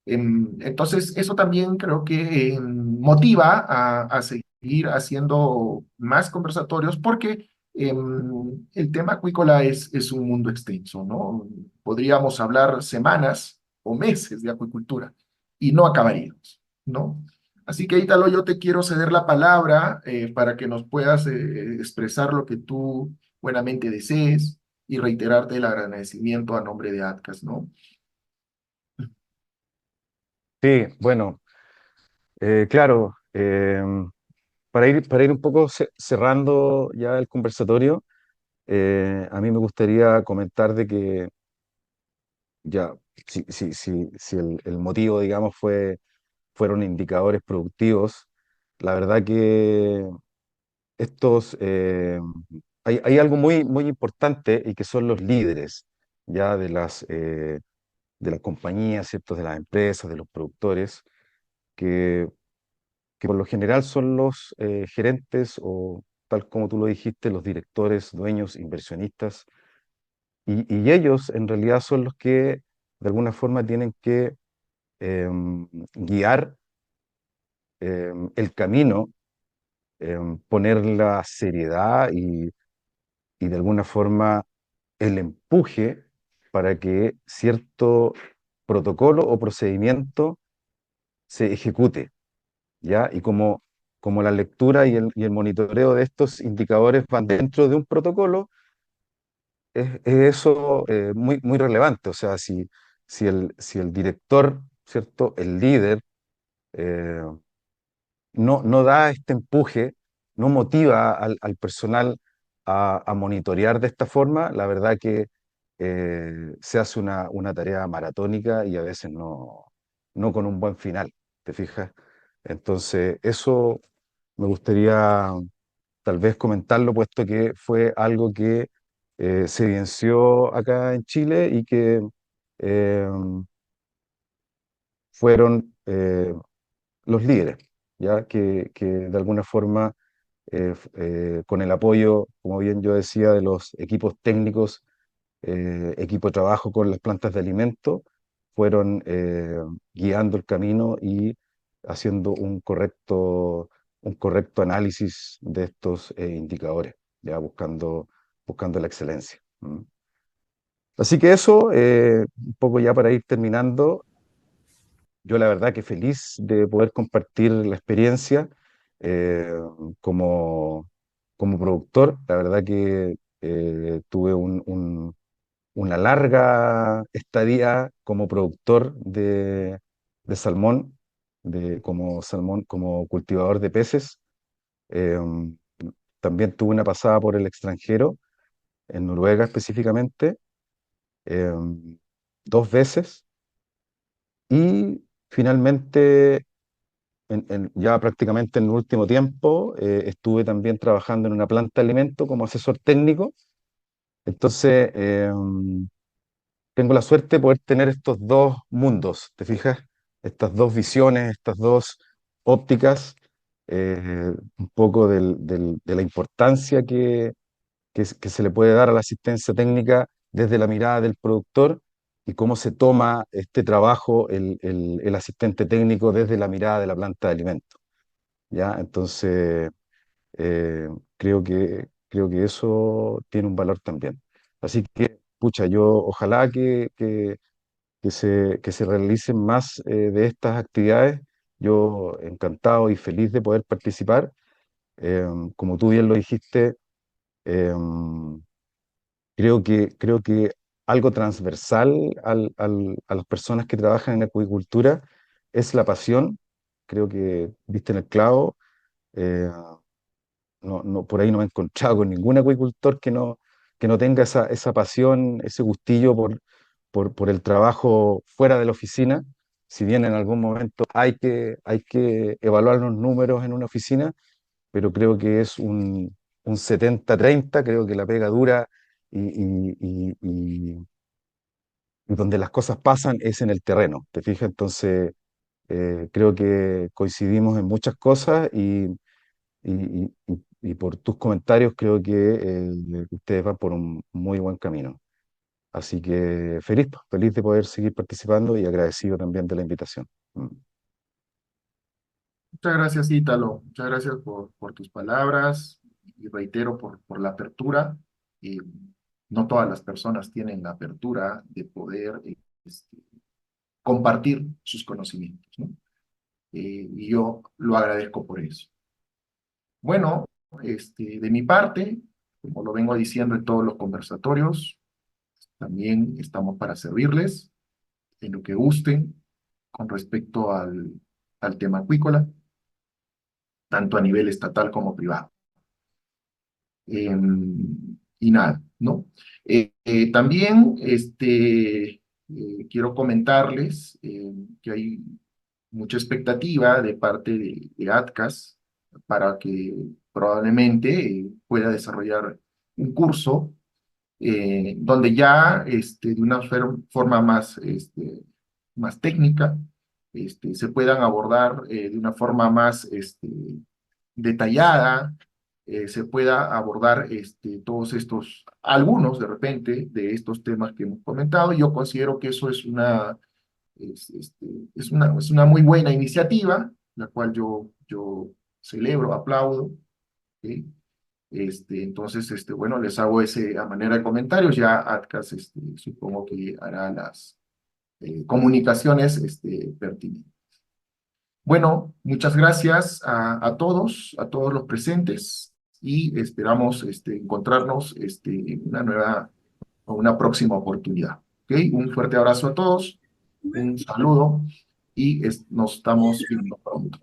Entonces, eso también creo que motiva a seguir haciendo más conversatorios porque el tema acuícola es un mundo extenso, ¿no? Podríamos hablar semanas o meses de acuicultura y no acabaríamos, ¿no? Así que, Ítalo, yo te quiero ceder la palabra para que nos puedas expresar lo que tú buenamente desees y reiterarte el agradecimiento a nombre de ATCAS, ¿no? Sí, bueno, claro, para ir un poco cerrando ya el conversatorio, a mí me gustaría comentar de que ya, si el motivo, digamos, fueron indicadores productivos, la verdad que estos, hay algo muy, muy importante y que son los líderes ya de las compañías, ¿cierto? De las empresas, de los productores, que, que por lo general son los gerentes o, tal como tú lo dijiste, los directores, dueños, inversionistas, y ellos en realidad son los que de alguna forma tienen que guiar el camino, poner la seriedad y de alguna forma el empuje para que cierto protocolo o procedimiento se ejecute, ¿ya? Y como la lectura y el monitoreo de estos indicadores van dentro de un protocolo, es eso muy, muy relevante. O sea, si el director, ¿cierto? El líder, eh, no da este empuje, no motiva al personal a monitorear de esta forma, la verdad que se hace una tarea maratónica y a veces no con un buen final, ¿te fijas? Entonces, eso me gustaría tal vez comentarlo, puesto que fue algo que se evidenció acá en Chile y que eh, fueron los líderes, ¿ya? Que de alguna forma, con el apoyo, como bien yo decía, de los equipos técnicos, equipo de trabajo con las plantas de alimento, fueron guiando el camino y haciendo un correcto análisis de estos indicadores, ya buscando la excelencia. ¿Mm? Así que eso, un poco ya para ir terminando, yo la verdad que feliz de poder compartir la experiencia eh, como, como productor. La verdad que tuve una larga estadía como productor de salmón, como salmón, como cultivador de peces. Eh, También tuve una pasada por el extranjero, en Noruega específicamente, eh, dos veces. Y finalmente, ya prácticamente en el último tiempo, estuve también trabajando en una planta de alimento como asesor técnico. Entonces, tengo la suerte de poder tener estos dos mundos, ¿te fijas? Estas dos visiones, estas dos ópticas, un poco de la importancia que se le puede dar a la asistencia técnica desde la mirada del productor y cómo se toma este trabajo el asistente técnico desde la mirada de la planta de alimentos, ¿ya? Entonces, eh, creo que eso tiene un valor también. Así que, pucha, yo ojalá que se realicen más de estas actividades. Yo encantado y feliz de poder participar. Como tú bien lo dijiste, em, creo que algo transversal a las personas que trabajan en acuicultura es la pasión. Creo que viste en el clavo. eh, por ahí no me he encontrado con ningún acuicultor que no tenga esa pasión, ese gustillo por el trabajo fuera de la oficina. Si bien en algún momento hay que evaluar los números en una oficina, pero creo que es un 70-30. Creo que la pega dura y, y- y- y- y donde las cosas pasan es en el terreno, ¿te fijas? Entonces, creo que coincidimos en muchas cosas y por tus comentarios creo que ustedes van por un muy buen camino. Así que feliz, pues, feliz de poder seguir participando y agradecido también de la invitación. Mm. Muchas gracias, Ítalo. Muchas gracias por tus palabras y reitero por la apertura. Eh, no todas las personas tienen la apertura de poder este, compartir sus conocimientos, ¿no? Y yo lo agradezco por eso. Bueno, de mi parte, como lo vengo diciendo en todos los conversatorios, también estamos para servirles en lo que gusten con respecto al tema acuícola, tanto a nivel estatal como privado. Y nada, ¿no? También quiero comentarles que hay mucha expectativa de parte de ATCAS para que probablemente pueda desarrollar un curso donde ya de una forma más, más técnica se puedan abordar de una forma más detallada, se pueda abordar todos estos, algunos de repente, de estos temas que hemos comentado. Yo considero que eso es, este, es una muy buena iniciativa, la cual yo celebro, aplaudo. ¿Sí? Entonces, bueno, les hago ese a manera de comentarios. Ya ATCAS, supongo que hará las comunicaciones pertinentes. Bueno, muchas gracias a todos los presentes y esperamos encontrarnos en una nueva o una próxima oportunidad. ¿Ok? Un fuerte abrazo a todos, un saludo y nos estamos viendo pronto.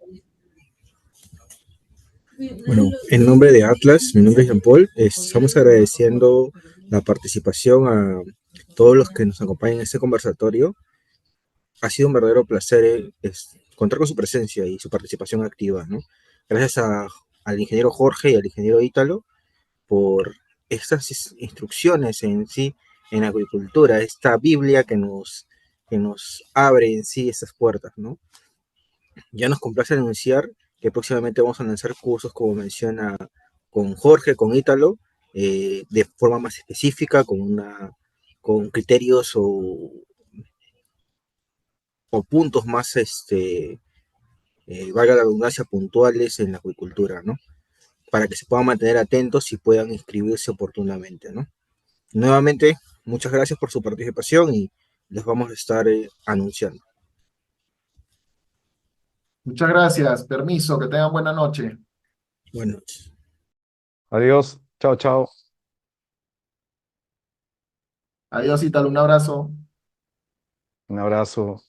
Bueno, en nombre de Atlas, mi nombre es Jean Paul, estamos agradeciendo la participación a todos los que nos acompañan en este conversatorio. Ha sido un verdadero placer contar con su presencia y su participación activa, ¿no? Gracias al ingeniero Jorge y al ingeniero Ítalo por estas instrucciones en sí en agricultura, esta Biblia que nos abre en sí estas puertas, ¿no? Ya nos complace anunciar que próximamente vamos a lanzar cursos, como menciona, con Jorge, con Ítalo, de forma más específica, con criterios o puntos más, valga la redundancia, puntuales en la acuicultura, ¿no? Para que se puedan mantener atentos y puedan inscribirse oportunamente, ¿no? Nuevamente, muchas gracias por su participación y les vamos a estar anunciando. Muchas gracias, permiso, que tengan buena noche. Buenas noches. Adiós, chao, chao. Adiós, Ítalo, un abrazo. Un abrazo.